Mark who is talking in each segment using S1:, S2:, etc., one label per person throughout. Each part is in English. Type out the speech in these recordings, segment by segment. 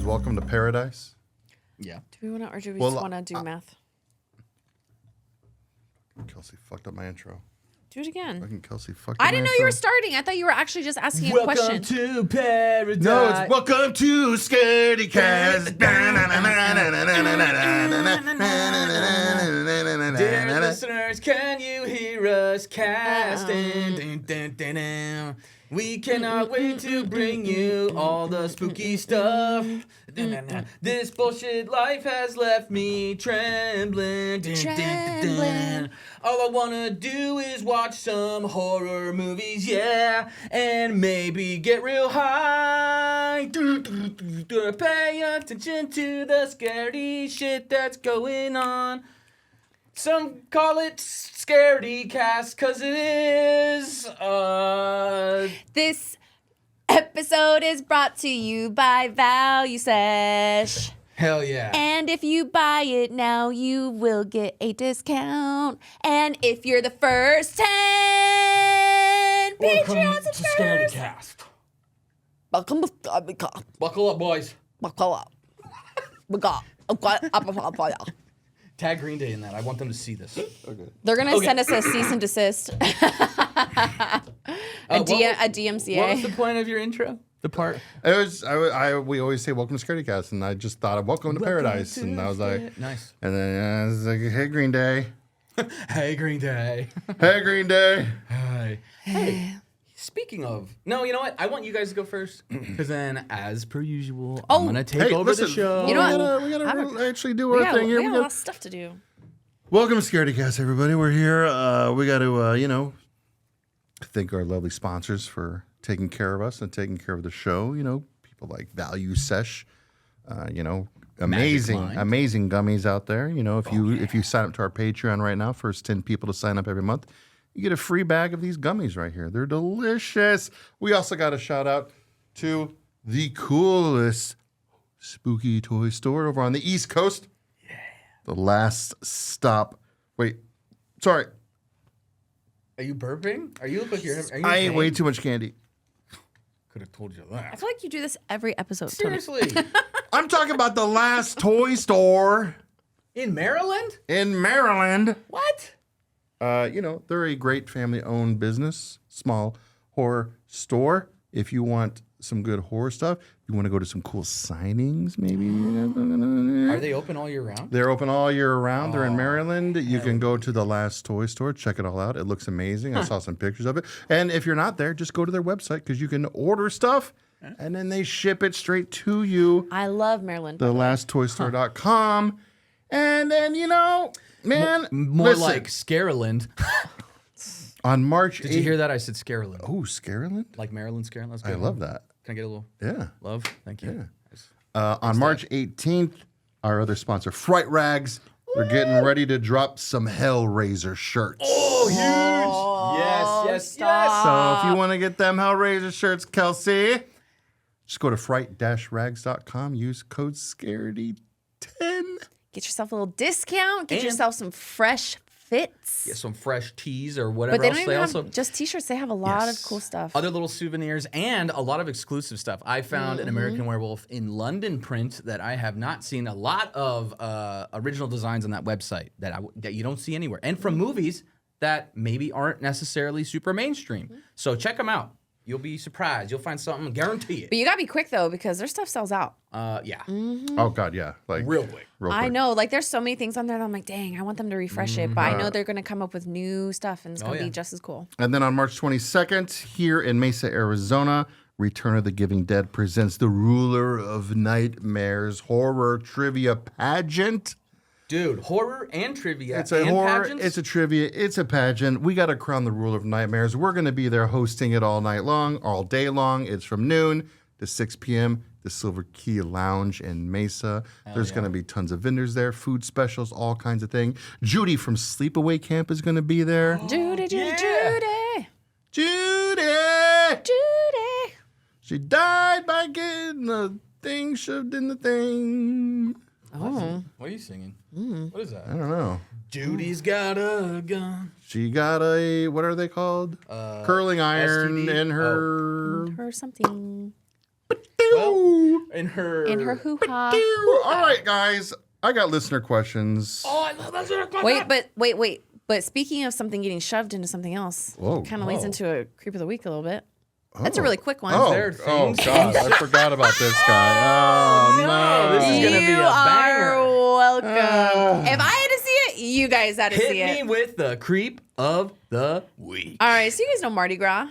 S1: welcome to paradise.
S2: Yeah.
S3: Do we want to, or do we just want to do math?
S1: Kelsey fucked up my intro.
S3: Do it again.
S1: Fucking Kelsey fucked up
S3: I didn't know you were starting. I thought you were actually just asking a question.
S2: Welcome to paradise.
S1: No, it's welcome to Scaredycast.
S2: Dear listeners, can you hear us casting? We cannot wait to bring you all the spooky stuff. This bullshit life has left me trembling. All I wanna do is watch some horror movies, yeah, and maybe get real high. Pay attention to the scary shit that's going on. Some call it Scaredycast, 'cause it is.
S3: This episode is brought to you by Value Sesh.
S2: Hell yeah.
S3: And if you buy it now, you will get a discount. And if you're the first 10 Patreon subscribers,
S2: Scaredycast.
S3: welcome.
S2: Buckle up, boys. Tag Green Day in that. I want them to see this.
S1: Okay.
S3: They're going to send us a cease and desist. a DMCA.
S2: What was the point of your intro? The part?
S1: It was we always say welcome to Scaredycast, and I just thought of welcome to paradise, and I was like,
S2: nice.
S1: And then I was like, hey Green Day,
S2: Hey Green Day.
S1: hey Green Day.
S2: Hi. Hey. Speaking of, no, you know what? I want you guys to go first, because then, as per usual, I'm gonna take over the show.
S3: You know what?
S1: We gotta actually do our thing here.
S3: We got a lot of stuff to do.
S1: Welcome to Scaredycast, everybody. We're here. We got to, thank our lovely sponsors for taking care of us and taking care of the show. You know, people like Value Sesh, amazing gummies out there. You know, if you sign up to our Patreon right now, first 10 people to sign up every month, you get a free bag of these gummies right here. They're delicious. We also got a shout out to the coolest spooky toy store over on the East Coast. Yeah. The Last Stop. Wait, sorry.
S2: Are you burping? Are you look like you're?
S1: I ate way too much candy.
S2: Could have told you that.
S3: I feel like you do this every episode.
S2: Seriously.
S1: I'm talking about the Last Toy Store
S2: In Maryland?
S1: in Maryland.
S2: What?
S1: They're a great family-owned business, small horror store. If you want some good horror stuff, you want to go to some cool signings, maybe.
S2: Are they open all year round?
S1: They're open all year round. They're in Maryland. You can go to the Last Toy Store, check it all out. It looks amazing. I saw some pictures of it. And if you're not there, just go to their website because you can order stuff and then they ship it straight to you.
S3: I love Maryland.
S1: TheLastToyStore.com. And then, man.
S2: More
S1: listen,
S2: like Scareland.
S1: on March 8th.
S2: Did you hear that? I said Scareland.
S1: Oh, Scareland?
S2: Like Maryland, Scareland.
S1: I love that.
S2: Can I get a little
S1: Yeah.
S2: love? Thank you.
S1: On March 18th, our other sponsor, Fright Rags, they're getting ready to drop some Hellraiser shirts.
S2: Oh, huge! Yes.
S1: So if you want to get them Hellraiser shirts, Kelsey, just go to fright-rags.com. Use code SCAREDY10.
S3: Get yourself a little discount. Get yourself some fresh fits.
S2: Get some fresh teas or whatever
S3: But they
S2: else.
S3: don't even have just t-shirts. They have a lot of cool stuff.
S2: Other little souvenirs and a lot of exclusive stuff. I found an American Werewolf in London print that I have not seen. A lot of original designs on that website that you don't see anywhere. And from movies that maybe aren't necessarily super mainstream. So check them out. You'll be surprised. You'll find something, guarantee it.
S3: But you gotta be quick though, because their stuff sells out.
S2: Yeah.
S1: Oh, God, yeah. Like
S2: Real quick.
S3: I know. Like there's so many things on there that I'm like, dang, I want them to refresh it. But I know they're gonna come up with new stuff and it's gonna be just as cool.
S1: And then on March 22nd, here in Mesa, Arizona, Return of the Giving Dead presents the Ruler of Nightmares horror trivia pageant.
S2: Dude, horror and trivia.
S1: It's a
S2: and
S1: horror,
S2: pageants?
S1: it's a trivia, it's a pageant. We got to crown the Ruler of Nightmares. We're going to be there hosting it all night long, all day long. It's from noon to 6 p.m. The Silver Key Lounge in Mesa. There's going to be tons of vendors there, food specials, all kinds of things. Judy from Sleepaway Camp is going to be there.
S3: Judy.
S1: She died by getting a thing shoved in the thing.
S3: Oh.
S2: What are you singing? What is that?
S1: I don't know.
S2: Judy's got a gun.
S1: She got a, what are they called? Curling iron
S2: STD?
S1: in her.
S3: Or something.
S2: In her
S3: hoo-ha.
S1: All right, guys. I got listener questions.
S2: Oh, I love listener questions.
S3: Wait. But speaking of something getting shoved into something else, kind of leads into a creep of the week a little bit. That's a really quick one.
S1: Oh God, I forgot about this guy. Oh no,
S2: this is gonna be a banger.
S3: Welcome. If I had to see it, you guys had to see it.
S2: Hit me with the creep of the week.
S3: All right, so you guys know Mardi Gras.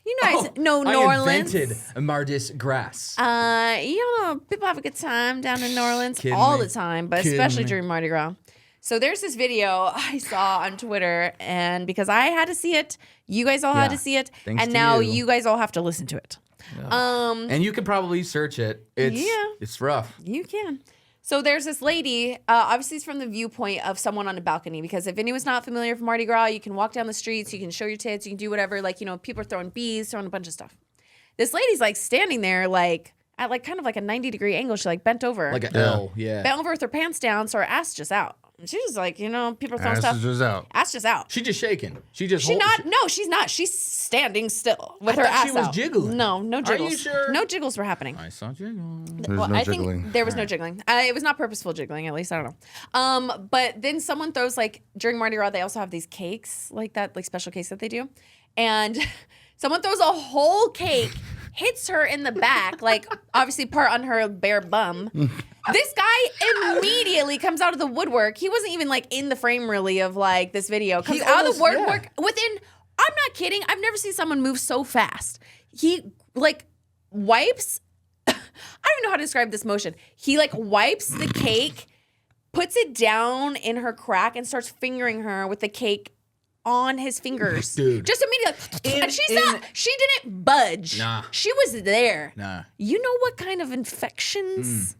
S3: You guys know New Orleans.
S2: I invented Mardi Gras.
S3: You know, people have a good time down in New Orleans all the time, but especially during Mardi Gras. So there's this video I saw on Twitter, and because I had to see it, you guys all had to see it, and now you guys all have to listen to it.
S2: And you could probably search it. It's rough.
S3: You can. So there's this lady, obviously it's from the viewpoint of someone on a balcony, because if anyone's not familiar with Mardi Gras, you can walk down the streets, you can show your tits, you can do whatever, like, you know, people are throwing bees, throwing a bunch of stuff. This lady's like standing there like at like kind of like a 90-degree angle. She like bent over.
S2: Like an L, yeah.
S3: Bent over with her pants down, so her ass just out. And she's just like, you know, people are throwing stuff.
S1: Ass is just out.
S3: Ass just out.
S2: She just shaking.
S3: No, she's not. She's standing still with her ass out.
S2: She was jiggling.
S3: No jiggles.
S2: Are you sure?
S3: No jiggles were happening.
S2: I saw jiggling.
S3: I think there was no jiggling. It was not purposeful jiggling, at least. I don't know. But then someone throws, like, during Mardi Gras, they also have these cakes, like that, like special cakes that they do. And someone throws a whole cake, hits her in the back, like, obviously part on her bare bum. This guy immediately comes out of the woodwork. He wasn't even, like, in the frame, really, of, like, this video. Comes out of the woodwork within, I'm not kidding, I've never seen someone move so fast. He, like, wipes, I don't even know how to describe this motion. He, like, wipes the cake, puts it down in her crack, and starts fingering her with the cake on his fingers.
S2: Dude.
S3: Just immediately. And she didn't budge.
S2: Nah.
S3: She was there.
S2: Nah.
S3: You know what kind of infections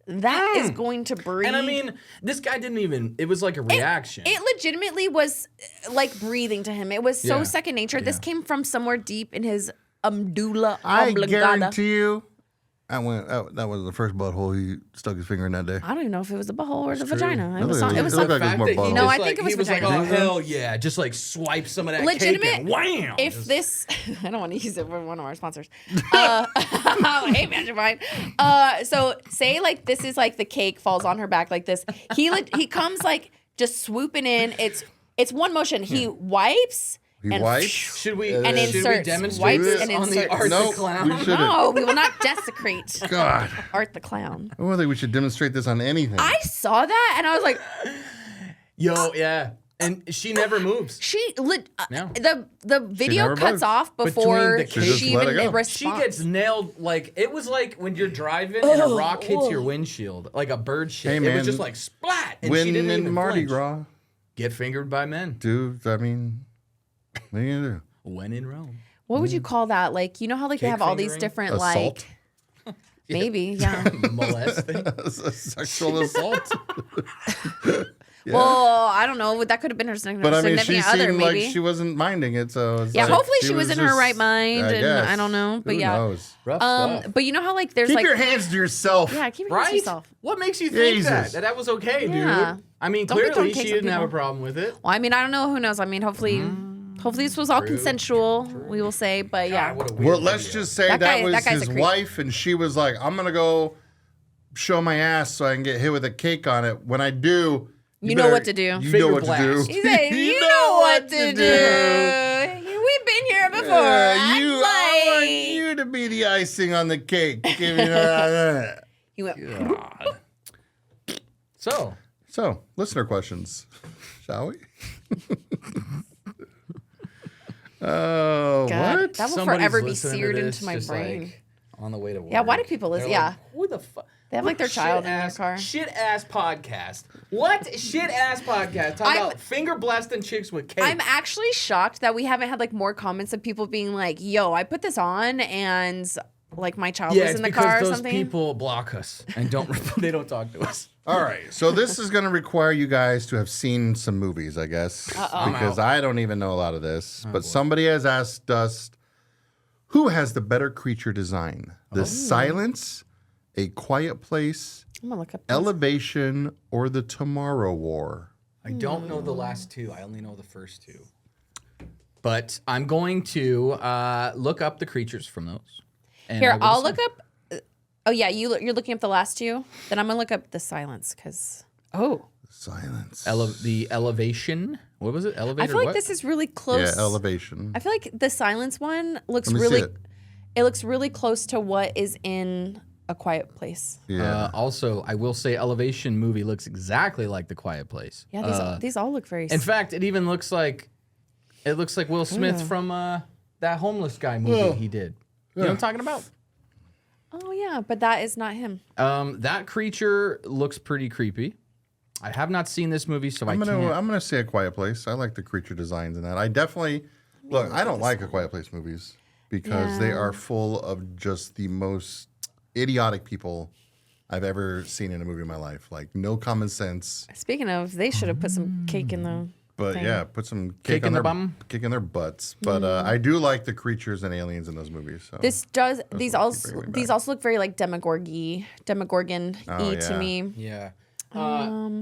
S3: that is going to breed?
S2: And I mean, this guy didn't even, it was like a reaction.
S3: It legitimately was like breathing to him. It was so second nature. This came from somewhere deep in his medulla
S1: I
S3: oblongata.
S1: guarantee you, that was the first butthole he stuck his finger in that day.
S3: I don't even know if it was a butthole or the vagina.
S1: It was
S3: something.
S1: like it was more butthole.
S3: No, I think it was
S2: vagina.
S3: vagina.
S2: He was like, oh, hell yeah. Just like swipe some of that
S3: Legitimate,
S2: cake and wham.
S3: If this, I don't want to use it for one of our sponsors. Hey, Magic Vine. So say like this is like the cake falls on her back like this. He comes like just swooping in. It's one motion. He wipes.
S2: Should we
S3: inserts.
S2: demonstrate
S3: Wipes
S2: this
S3: and
S2: on
S3: inserts.
S2: the Art the Clown?
S1: We shouldn't.
S3: No, we will not desecrate
S1: God.
S3: Art the Clown.
S1: I don't think we should demonstrate this on anything.
S3: I saw that and I was like,
S2: Yo, yeah. And she never moves.
S3: The video
S1: never
S3: cuts
S1: moves.
S3: off before
S2: Between the
S3: she
S1: Just let it
S3: even
S1: go.
S3: responds.
S2: She gets nailed like it was like when you're driving and a rock hits your windshield, like a bird shit.
S1: Hey,
S2: It
S1: man.
S2: was just like splat, and
S1: When
S2: she didn't
S1: in
S2: even
S1: Mardi
S2: flinch.
S1: Gras,
S2: Get fingered by men.
S1: dude, I mean, what are you gonna do?
S2: When in Rome.
S3: What would you call that? Like, you know how like they
S2: Cake
S3: have all these
S2: fingering?
S3: different
S1: Assault?
S3: like maybe, yeah.
S2: Molesting.
S1: Sexual assault. Yeah.
S3: Well, I don't know. That could have been her
S1: But I mean, she
S3: significant other,
S1: seemed
S3: maybe.
S1: like she wasn't minding it. So it's
S3: Yeah,
S1: like,
S3: hopefully she was in her
S1: just-
S3: right mind, and
S1: guess.
S3: I don't know, but
S1: Who
S3: yeah.
S1: knows?
S2: Rough stuff.
S3: But you know how like there's
S1: Keep
S3: like
S1: your hands to yourself.
S3: yeah, keep your hands to
S2: Right?
S3: yourself.
S2: What makes you think
S1: Jesus.
S2: that was okay,
S3: Yeah.
S2: dude? I mean,
S3: Don't be throwing
S2: clearly
S3: cakes
S2: she
S3: on
S2: didn't have a
S3: people.
S2: problem with it.
S3: Well, I mean, I don't know. Who knows? I mean, hopefully this was all consensual. We will say, but yeah.
S2: God, what a weird
S1: Well, let's
S2: video.
S1: just say
S3: That
S1: that,
S3: guy-
S1: was
S3: that guy's a
S1: his
S3: creep.
S1: wife, and she was like, "I'm gonna go show my ass so I can get hit with a cake on it. When I do,
S3: You know what to do.
S1: You
S2: Finger
S1: know what
S2: blast.
S1: to do.
S3: He said, "You know what to do. We've been here before.
S1: I want
S3: Like."
S1: you to be the icing on the cake. Give me that.
S3: He went.
S2: God.
S1: So, listener questions, shall we? Oh,
S3: God,
S1: what?
S3: that will
S2: Somebody's
S3: forever be
S2: listening to
S3: seared
S2: this
S3: into my
S2: just,
S3: brain.
S2: like, on the way to work.
S3: Yeah, why do people listen?
S2: They're
S3: Yeah.
S2: like, who the fuck?
S3: They have like their child in their car.
S2: Shit ass podcast. What shit ass podcast? Talk about finger blasting chicks with cake.
S3: I'm actually shocked that we haven't had like more comments of people being like, "Yo, I put this on and like my child was
S2: it's
S3: in the
S2: because
S3: car or
S2: those
S3: something."
S2: people block us and don't. They don't talk to us.
S1: All right, so this is going to require you guys to have seen some movies, I guess, because I don't even know a lot of this. But somebody has asked us, who has the better creature design? The Silence, A Quiet Place,
S3: I'm gonna look up. this.
S1: Elevation, or The Tomorrow War?
S2: I don't know the last two. I only know the first two. But I'm going to look up the creatures from those. And I
S3: Here,
S2: will
S3: I'll
S2: decide.
S3: look up Oh yeah, you're looking up the last two. Then I'm gonna look up the silence because
S1: Silence.
S2: The elevation. What was it? Elevator.
S3: I feel like
S2: what?
S3: this is really close.
S1: Yeah, elevation.
S3: I feel like the silence one looks
S1: Let me see
S3: really.
S1: it.
S3: It looks really close to what is in A Quiet Place.
S1: Yeah.
S2: Also, I will say, Elevation movie looks exactly like The Quiet Place.
S3: Yeah, these all look very.
S2: In fact, it even looks like Will Smith from that homeless guy movie he did. You know what I'm talking about?
S3: Oh yeah, but that is not him.
S2: That creature looks pretty creepy. I have not seen this movie, so
S1: I'm
S2: I can't.
S1: gonna say A Quiet Place. I like the creature designs in that. I definitely look. I don't like A Quiet Place movies because they are full of just the most idiotic people I've ever seen in a movie in my life. Like no common sense.
S3: Speaking of, they should have put some cake in the.
S1: But
S3: thing.
S1: yeah, put some
S2: Cake
S1: on
S2: in the
S1: their
S2: bum?
S1: kick in their butts. But I do like the creatures and aliens in those movies. So
S3: This does. These
S1: what
S3: also.
S1: keep bringing me
S3: These
S1: back.
S3: also look very like Demogorgon-y
S1: Oh,
S3: to
S1: yeah.
S3: me.
S2: Yeah.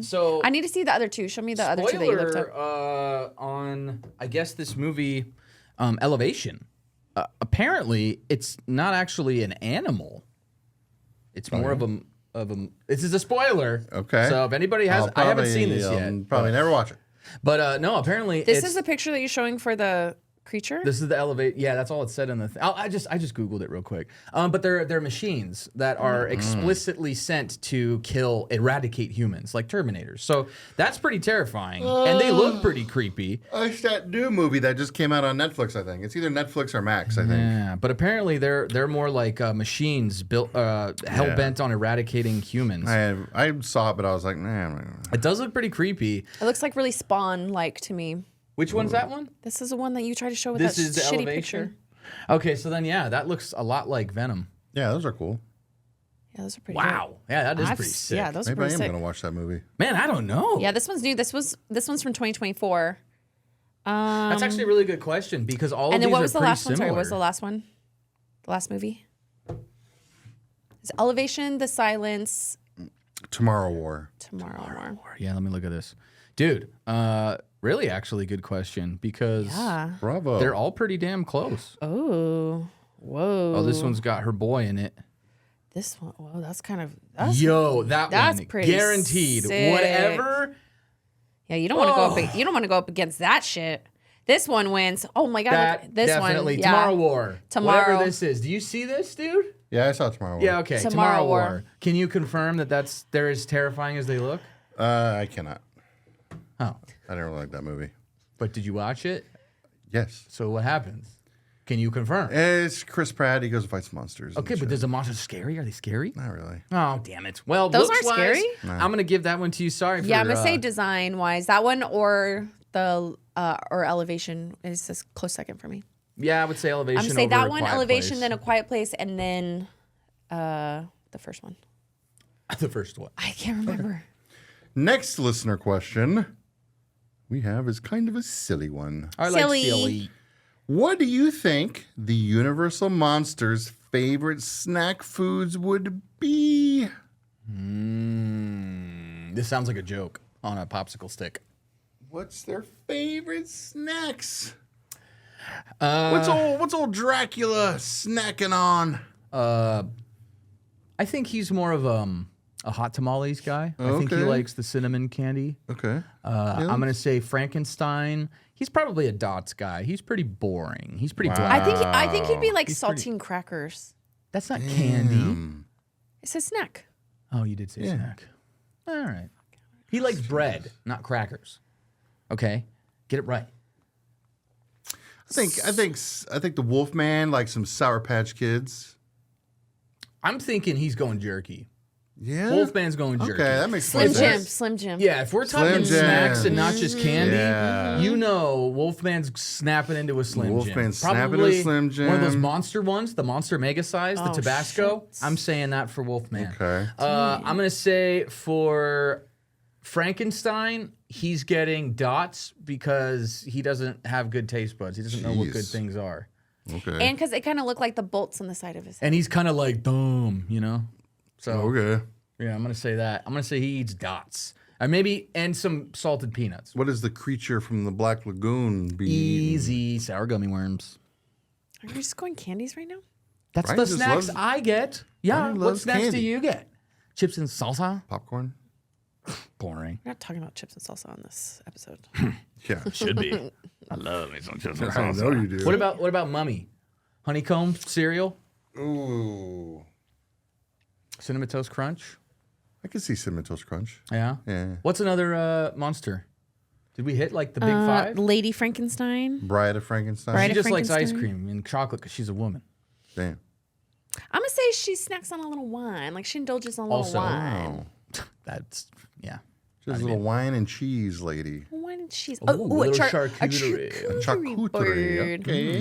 S2: So
S3: I need to see the other two. Show me the other two that you looked
S2: spoiler
S3: up.
S2: on I guess this movie, Elevation. Apparently, it's not actually an animal. It's more of a. This is a spoiler.
S1: Okay.
S2: So if anybody has, I haven't seen this yet.
S1: Probably never watch it.
S2: But no, apparently
S3: This
S2: it's,
S3: is the picture that you're showing for the creature.
S2: This is the elevate. Yeah, that's all it said on the thing. I just googled it real quick. But they're machines that are explicitly sent to eradicate humans, like Terminators. So that's pretty terrifying, and they look pretty creepy.
S1: It's that new movie that just came out on Netflix. I think it's either Netflix or Max. I think.
S2: Yeah, but apparently they're more like machines built hell bent on eradicating humans.
S1: I saw it, but I was like, nah.
S2: It does look pretty creepy.
S3: It looks like really Spawn-like to me.
S2: Which one's that one?
S3: This is the one that you tried to show with
S2: This
S3: that
S2: is the
S3: shitty
S2: elevation.
S3: picture.
S2: Okay, so then that looks a lot like Venom.
S1: Yeah, those are cool.
S3: Yeah, those are pretty.
S2: Wow, yeah, that is
S3: I've
S2: pretty
S3: s-
S2: sick.
S3: Yeah, those are
S1: Maybe I
S3: pretty
S1: am
S3: sick.
S1: gonna watch that movie.
S2: Man, I don't know.
S3: Yeah, this one's new. This one's from 2024.
S2: That's actually a really good question because all
S3: And
S2: of
S3: then
S2: these
S3: what
S2: are
S3: was the
S2: pretty
S3: last one? Sorry, what was the
S2: similar.
S3: last one? The last movie? It's Elevation, The Silence,
S1: Tomorrow War.
S3: Tomorrow War.
S2: Yeah, let me look at this, dude. Really, actually, good question because
S3: Yeah.
S1: Bravo.
S2: they're all pretty damn close.
S3: Oh. Whoa.
S2: Oh, this one's got her boy in it.
S3: This one. Whoa, that's kind of. That's,
S2: Yo, that's
S3: that's pretty
S2: guaranteed.
S3: sick.
S2: Whatever.
S3: yeah, you don't want to go up. You don't want to go up against that shit. This one wins. Oh my god,
S2: That
S3: look, this
S2: definitely
S3: one. Yeah.
S2: Tomorrow War.
S3: Tomorrow.
S2: Whatever this is. Do you see this, dude?
S1: Yeah, I saw Tomorrow War.
S2: Yeah. Okay.
S3: Tomorrow War.
S2: War. Can you confirm that they're as terrifying as they look?
S1: I cannot.
S2: Oh,
S1: I didn't really like that movie.
S2: but did you watch it?
S1: Yes.
S2: So what happens? Can you confirm?
S1: It's Chris Pratt. He goes and fights monsters.
S2: Okay,
S1: and
S2: but
S1: shit.
S2: does the monster scary? Are they scary?
S1: Not really.
S2: Oh, damn it. Well,
S3: Those aren't
S2: looks-wise,
S3: scary?
S2: I'm gonna give that one to you. Sorry.
S3: Yeah, I'm
S2: for,
S3: gonna say design wise, that one or the or Elevation is this close second for me.
S2: Yeah, I would say Elevation.
S3: I'm gonna say
S2: over
S3: that
S2: A
S3: one,
S2: Quiet
S3: Elevation,
S2: Place.
S3: then A Quiet Place, and then the first one.
S2: the first one.
S3: I can't remember.
S1: Next listener question we have is kind of a silly one.
S2: I
S3: Silly.
S2: like silly.
S1: What do you think the Universal Monsters' favorite snack foods would be?
S2: This sounds like a joke on a popsicle stick.
S1: What's their favorite snacks? What's old Dracula snacking on?
S2: I think he's more of a hot tamales guy. I think he
S1: Okay.
S2: likes the cinnamon candy.
S1: Okay.
S2: I'm gonna say Frankenstein. He's probably a dots guy. He's pretty boring. He's pretty
S1: Wow.
S2: bland.
S3: I think he'd be like
S2: He's pretty-
S3: saltine crackers.
S2: That's not candy.
S3: It's a snack.
S2: Oh, you did say
S1: Yeah.
S2: snack. All right. He likes bread, not crackers. Okay, get it right.
S1: I think the Wolfman likes some Sour Patch Kids.
S2: I'm thinking he's going jerky.
S1: Yeah.
S2: Wolfman's going jerky.
S1: Okay, that makes
S3: Slim
S1: sense.
S3: Jim. Slim Jim.
S2: Yeah, if we're talking
S1: Slim
S2: snacks
S1: Jim.
S2: and not just candy,
S1: Yeah.
S2: you know Wolfman's snapping into a Slim Jim.
S1: Wolfman's snapping into a
S2: Probably
S1: Slim
S2: one of those
S1: Jim.
S2: monster ones, the monster mega size, the
S3: Oh,
S2: Tabasco.
S3: shit.
S2: I'm saying that for Wolfman.
S1: Okay.
S2: I'm going to say for Frankenstein, he's getting dots because he doesn't have good taste buds. He doesn't know what good
S1: Jeez.
S2: things are.
S1: Okay.
S3: And because they kind of look like the bolts on the side of his head.
S2: And he's kind of like, dumb, you know? So,
S1: Okay.
S2: yeah, I'm going to say that. I'm going to say he eats dots. And some salted peanuts.
S1: What does the creature from the Black Lagoon be? eating?
S2: Easy sour gummy worms.
S3: Are you just going candies right now?
S2: That's
S1: Brian
S2: the
S1: just
S2: snacks
S1: loves-
S2: I get. Yeah.
S1: Brian
S2: What
S1: loves
S2: snacks
S1: candy.
S2: do you get? Chips and salsa?
S1: Popcorn.
S2: Boring.
S3: We're not talking about chips and salsa on this episode.
S1: Yeah.
S2: Should be. I love me some chips and
S1: I know you do.
S2: What about Mummy? Honeycomb cereal?
S1: Ooh.
S2: Cinnamon Toast Crunch?
S1: I can see Cinnamon Toast Crunch.
S2: Yeah.
S1: Yeah.
S2: What's another monster? Did we hit like the big five?
S3: Lady Frankenstein.
S1: Bride of Frankenstein.
S3: Bride
S2: She
S3: of
S2: just likes ice
S3: Frankenstein?
S2: cream and chocolate because she's a woman.
S1: Damn.
S3: I'm gonna say she snacks on a little wine. Like she indulges in a little
S2: Also-
S3: wine.
S1: Oh.
S2: That's, yeah.
S1: Just a little wine and cheese lady.
S3: Wine and cheese.
S2: Ooh,
S3: a
S2: little
S3: charcuterie
S1: Charcuterie.
S3: board.
S1: Okay.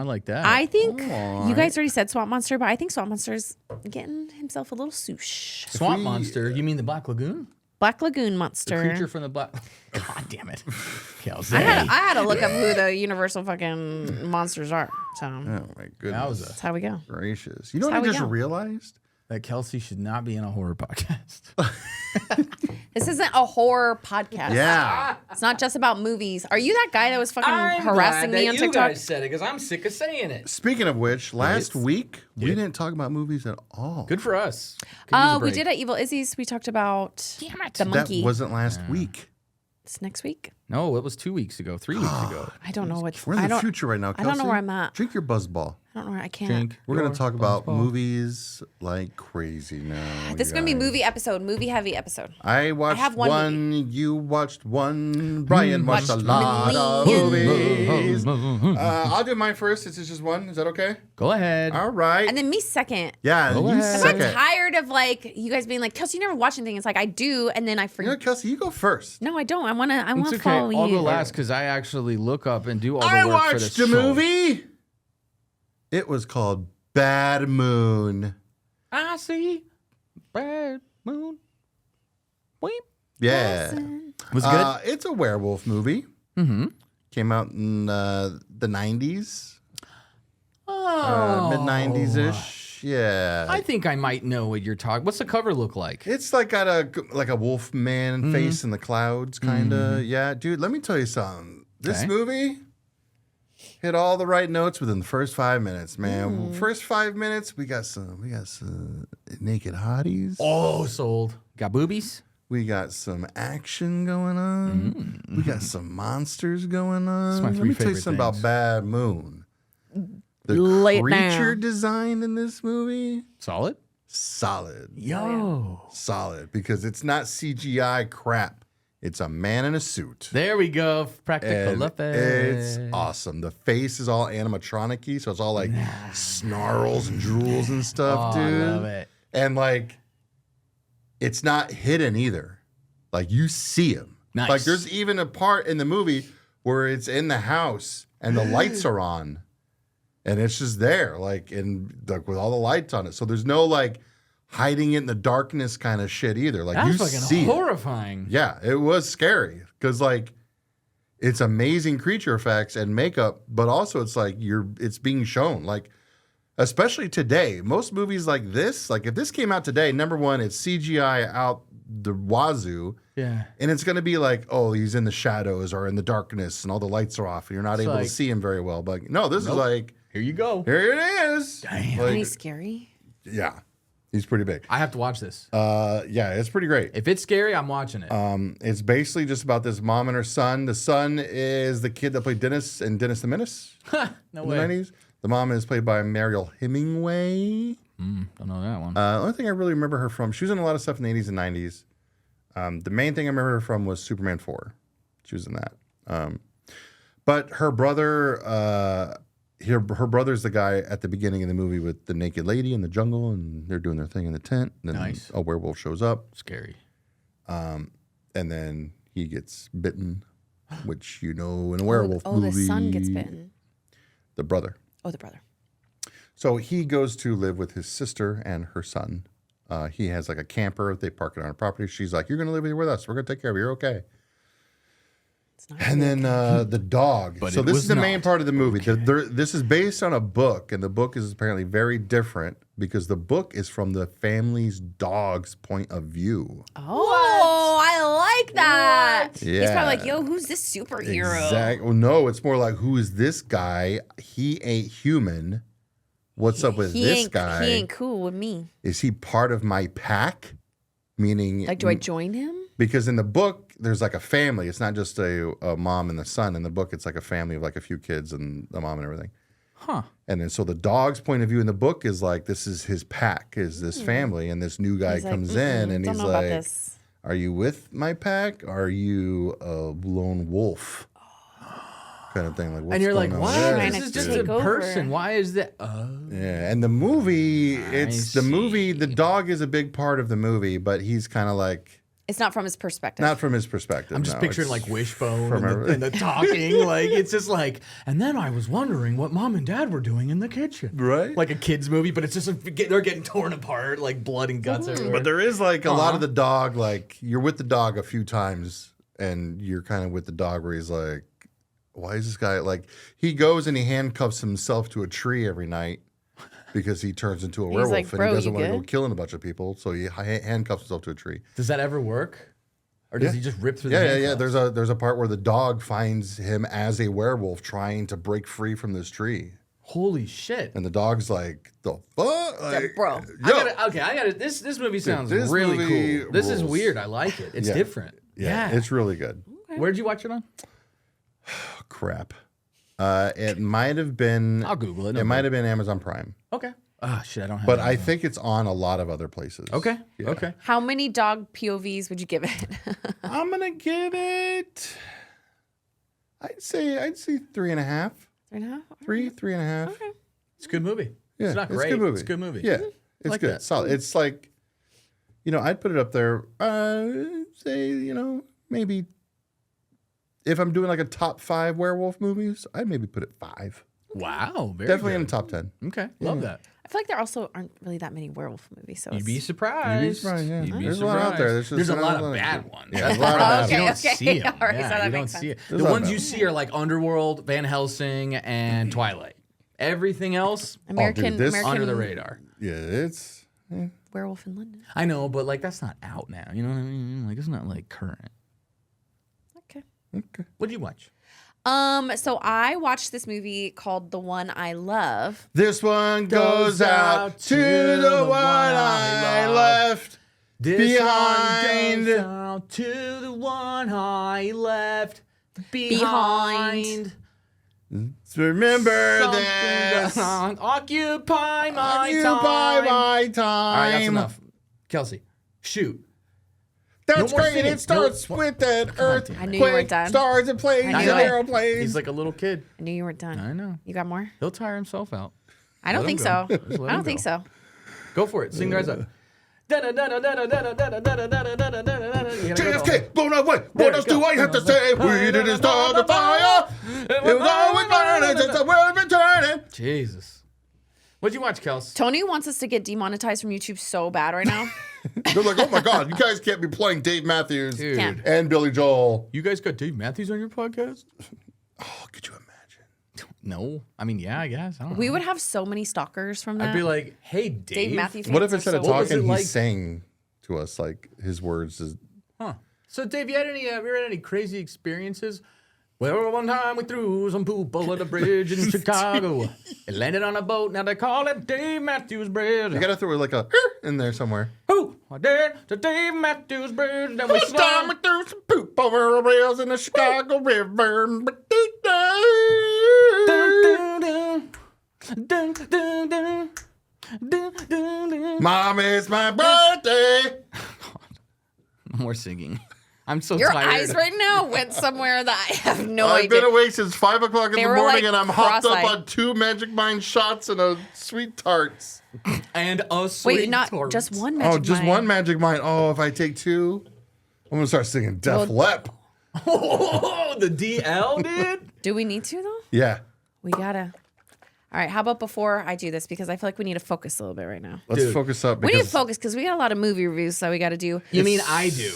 S2: I like that.
S3: I think
S1: Alright.
S3: you guys already said Swamp Monster, but I think Swamp Monster's getting himself a little swoosh.
S2: Swamp
S1: we-
S2: Monster? You mean the Black Lagoon?
S3: Black Lagoon
S2: The
S3: Monster.
S2: creature from the Black... God damn it. Kelsey.
S3: I had to look up who the universal fucking monsters are. So
S1: Oh my goodness.
S3: that's how we go.
S1: Gracious. You know
S3: That's
S1: what
S3: how
S1: I
S3: we
S1: just
S3: go.
S1: realized?
S2: That Kelsey should not be in a horror podcast.
S3: This isn't a horror podcast.
S1: Yeah.
S3: It's not just about movies. Are you that guy that was fucking
S2: I'm
S3: harassing
S2: glad
S3: me
S2: that
S3: on
S2: you
S3: TikTok?
S2: guys said it because I'm sick of saying it.
S1: Speaking of which, last week we
S2: Yeah.
S1: didn't talk about movies at all.
S2: Good for us. Could use a
S3: We
S2: break.
S3: did at Evil Izzy's. We talked about the
S1: That
S3: monkey.
S1: wasn't last week.
S3: It's next week.
S2: No, it was 2 weeks ago, 3 weeks ago.
S3: I don't know what.
S1: We're in
S3: I
S1: the
S3: don't,
S1: future right now,
S3: I
S1: Kelsey.
S3: don't know where I'm at.
S1: Drink your buzzball.
S3: I don't know where I can't.
S2: Drink.
S1: We're going
S2: your
S1: to talk about
S2: buzzball.
S1: movies like crazy now.
S3: This is
S1: you
S3: gonna be
S1: guys.
S3: movie episode, movie heavy episode.
S1: I watched
S3: have one
S1: one, you watched one, Brian watched a
S3: Watched
S1: lot of
S3: millions.
S1: movies. I'll do mine first since it's just one. Is that okay?
S2: Go ahead.
S1: All right.
S3: And then me second.
S1: Yeah,
S2: Go
S1: you
S2: ahead.
S3: I'm
S1: second.
S3: tired of like you guys being like, Kelsey, you never watch anything. It's like I do, and then I
S1: You know,
S3: forget.
S1: Kelsey, you go first.
S3: No, I don't. I wanna
S2: It's okay.
S3: follow
S2: I'll
S3: you.
S2: go last because I actually look up and do all the
S1: I
S2: work for this
S1: watched a
S2: show.
S1: movie. It was called Bad Moon.
S2: I see Bad Moon. Weep.
S1: Yeah.
S2: Was it good?
S1: It's a werewolf movie.
S2: Mm-hmm.
S1: Came out in the 90s,
S2: Oh.
S1: mid 90s ish. Yeah.
S2: I think I might know what you're talking. What's the cover look like?
S1: It's like got a wolf man face in the clouds, kind of. Yeah, dude. Let me tell you something. This
S2: Okay.
S1: movie hit all the right notes within the first 5 minutes, man. First 5 minutes, we got some naked hotties.
S2: Oh, sold. Got boobies?
S1: We got some action going on. We got some monsters going on.
S2: It's my
S1: Let
S2: three
S1: me tell you
S2: favorite
S1: something about
S2: things.
S1: Bad Moon. The
S3: Lay it
S1: creature
S3: down.
S1: design in this movie,
S2: Solid?
S1: solid.
S2: Yo.
S1: Solid, because it's not CGI crap. It's a man in a suit.
S2: There we go. Practical
S1: And
S2: effect.
S1: it's awesome. The face is all animatronic-y, so it's all like snarls and drools and stuff,
S2: Oh, I
S1: dude.
S2: love it.
S1: And like, it's not hidden either. Like you see him.
S2: Nice.
S1: Like there's even a part in the movie where it's in the house and the lights are on, and it's just there, like with all the lights on it. So there's no like hiding it in the darkness kind of shit either. Like
S2: That's
S1: you
S2: fucking
S1: see it.
S2: horrifying.
S1: Yeah, it was scary because like it's amazing creature effects and makeup, but also it's like it's being shown. Like especially today, most movies like this, like if this came out today, number one, it's CGI out the wazoo,
S2: Yeah.
S1: and it's gonna be like, oh, he's in the shadows or in the darkness, and all the lights are off, and you're not able
S2: like-
S1: to see him very well. But no, this
S2: Nope.
S1: is like,
S2: Here you go.
S1: here it is.
S2: Damn.
S1: Like,
S3: Isn't he scary?
S1: yeah, he's pretty big.
S2: I have to watch this.
S1: Yeah, it's pretty great.
S2: If it's scary, I'm watching it.
S1: It's basically just about this mom and her son. The son is the kid that played Dennis in Dennis the Menace
S2: No
S1: in
S2: way.
S1: the 90s. The mom is played by Mariel Hemingway.
S2: Don't know that one.
S1: Only thing I really remember her from, she was in a lot of stuff in the 80s and 90s. The main thing I remember her from was Superman 4. She was in that. But her brother, her brother's the guy at the beginning of the movie with the naked lady in the jungle, and they're doing their thing in the tent. And then
S2: Nice.
S1: a werewolf shows up.
S2: Scary.
S1: And then he gets bitten, which in a werewolf movie.
S3: The son gets bitten.
S1: The brother.
S3: Oh, the brother.
S1: So he goes to live with his sister and her son. He has like a camper. They park it on a property. She's like, "You're going to live here with us. We're going to take care of you. You're okay."
S3: It's not
S1: And then the dog.
S2: But
S1: So
S2: it
S1: this
S2: was
S1: is the main
S2: not.
S1: part of the movie. This is based on a book, and the book is apparently very different because the book is from the family's dog's point of view.
S3: Oh, I like that. He's
S1: Yeah.
S3: probably like, yo, who's this superhero?
S1: Exactly. Well, no, it's more like, who is this guy? He ain't human. what's up with this guy?
S3: He ain't cool with me.
S1: Is he part of my pack? Meaning,
S3: Like, do I join him?
S1: because in the book, there's like a family. It's not just a mom and the son. In the book, it's like a family of like a few kids and the mom and everything.
S2: Huh.
S1: And then so the dog's point of view in the book is like, this is his pack, is this family. And this new guy
S3: He's like,
S1: comes in and
S3: don't
S1: he's
S3: know about
S1: like,
S3: this.
S1: are you with my pack? Are you a lone wolf? Kind of thing. Like, what's
S2: And you're like,
S1: going on
S2: what?
S1: there?
S3: Trying
S2: This
S3: to
S2: is just
S3: take
S2: a
S3: over.
S2: person. Why is that?
S1: Yeah, and the movie, it's the movie, the dog is a big part of the movie, but he's kind of like,
S3: It's not from his perspective.
S1: not from his perspective.
S2: I'm just
S1: no,
S2: picturing
S1: it's
S2: like Wishbone
S1: from
S2: and the talking. Like, it's just like, and then I was wondering what mom and dad were doing in the kitchen.
S1: Right.
S2: Like a kid's movie, but it's just they're getting torn apart, like blood and guts everywhere.
S1: But there is like a lot of the dog, like you're with the dog a few times and you're kind of with the dog where he's like, why is this guy like, he goes and he handcuffs himself to a tree every night because he turns into a werewolf
S3: like,
S1: and
S3: "Bro,
S1: he doesn't
S3: you
S1: want to go
S3: good?"
S1: killing a bunch of people. So he handcuffs himself to a tree.
S2: Does that ever work? Or does he just rip through the
S1: Yeah.
S2: handcuffs?
S1: There's a part where the dog finds him as a werewolf trying to break free from this tree.
S2: Holy shit.
S1: And the dog's like, the fuck? Like,
S3: bro.
S1: yo.
S2: I gotta. This movie sounds
S1: this
S2: really
S1: movie
S2: cool. This is
S1: rules.
S2: weird. I like it. It's
S1: Yeah.
S2: different.
S1: Yeah, it's really good.
S2: Where'd you watch it on?
S1: Crap. It might have been.
S2: I'll Google it.
S1: It might have been Amazon Prime,
S2: Okay. Oh shit, I don't have.
S1: but
S2: it.
S1: I think it's on a lot of other places.
S2: Okay.
S1: Yeah.
S2: Okay.
S3: How many dog POVs would you give it?
S1: I'm gonna give it. I'd say 3.5.
S3: 3.5?
S1: 3.5.
S3: Okay.
S2: It's a good movie.
S1: Yeah,
S2: It's not great.
S1: a good movie.
S2: It's a good movie.
S1: Yeah, it's
S2: like
S1: good.
S2: that.
S1: Solid. It's like, I'd put it up there. Say, maybe if I'm doing like a top 5 werewolf movies, I'd maybe put it 5.
S2: Wow. Very
S1: Definitely
S2: good.
S1: in the top 10.
S2: Okay. Love that.
S3: I feel like there also aren't really that many werewolf movies. So
S2: You'd be
S3: it's-
S2: surprised.
S1: You'd be surprised, yeah.
S2: You'd be
S1: There's a lot out there.
S2: surprised.
S1: There's just
S2: There's a lot
S1: not
S2: of
S1: a lot.
S2: bad ones.
S1: Yeah, there's a lot of bad
S2: You don't
S3: ones. Okay,
S2: see them.
S3: all right, so
S2: Yeah,
S3: that
S2: you
S3: makes
S2: don't
S3: sense.
S2: see it.
S1: There's
S2: The
S1: a lot
S2: ones
S1: of
S2: you
S1: bad
S2: see are like Underworld, Van Helsing, and Twilight. Everything else
S3: American,
S1: this-
S3: American
S2: under the radar.
S1: Yeah, it's.
S3: Werewolf in London.
S2: I know, but like that's not out now. You know what I mean? Like it's not like current.
S3: Okay.
S1: Okay.
S2: What did you watch?
S3: So I watched this movie called The One I Love.
S1: This one goes out to the one I left
S2: This
S1: behind.
S2: one goes out to the one I left behind.
S1: Remember
S2: Something
S1: this.
S2: doesn't occupy my
S1: Occupy
S2: time.
S1: my time.
S2: All right, that's enough. Kelsey, shoot.
S1: That's
S2: No more
S1: great.
S2: singing.
S1: It starts
S2: No-
S1: with an earthquake.
S3: I knew you weren't done.
S1: Stars and planes
S3: I
S1: and
S3: knew it.
S1: airplanes.
S2: He's like a little kid.
S3: I knew you weren't done.
S2: I know.
S3: You got more?
S2: He'll tire himself out.
S3: I don't
S2: Let him
S3: think
S2: go.
S3: so.
S2: Just let
S3: I
S2: him
S3: don't think
S2: go.
S3: so.
S2: Go for it. Sing the rest up.
S1: JFK, blown away. What else do I have to say? We didn't start the fire. It was always burning since the world been turning.
S2: Jesus. What'd you watch, Kels?
S3: Tony wants us to get demonetized from YouTube so bad right now.
S1: They're like, oh my God, you guys can't be playing Dave Matthews
S2: Dude.
S3: Can't.
S1: and Billy Joel.
S2: You guys got Dave Matthews on your podcast?
S1: Oh, could you imagine?
S2: No. I mean, yeah, I guess. I don't know.
S3: We would have so many stalkers from that.
S2: I'd be like, hey, Dave.
S3: Dave Matthews.
S1: What if
S3: fans
S1: instead
S3: are
S1: of
S3: so-
S2: What was
S1: talking,
S2: it like?
S1: he's saying to us like his words is
S2: Huh. So, Dave, you had any crazy experiences? Well, one time we threw some poop over the bridge in Chicago. It landed on a boat. Now they call it Dave Matthews Bridge.
S1: you gotta throw like a in there somewhere.
S2: Who? I did the Dave Matthews Bridge. Then we
S1: One time we
S2: slung.
S1: threw some poop over the rails in the Chicago River.
S2: Dun, dun, dun, dun, dun, dun, dun.
S1: Mom, it's my birthday.
S2: No more singing. I'm so
S3: Your
S2: tired.
S3: eyes right now went somewhere that I have no
S1: I've
S3: idea.
S1: been awake since 5 o'clock in
S3: They
S1: the
S3: were,
S1: morning,
S3: like,
S1: and I'm hopped up
S3: cross-eyed.
S1: on 2 Magic Mind shots and a sweet tarts.
S2: And a sweet
S3: Wait, not
S2: tart.
S3: just one magic
S1: Oh, just
S3: Mind.
S1: one Magic Mind. Oh, if I take 2, I'm gonna start singing Def Lep.
S2: Oh, the DL, dude.
S3: Do we need to though?
S1: Yeah,
S3: We gotta. All right. How about before I do this, because I feel like we need to focus a little bit right now.
S1: let's
S2: Dude.
S1: focus up
S3: We need to
S1: because
S3: focus because we got a lot of movie reviews that we got to do.
S2: You mean I do?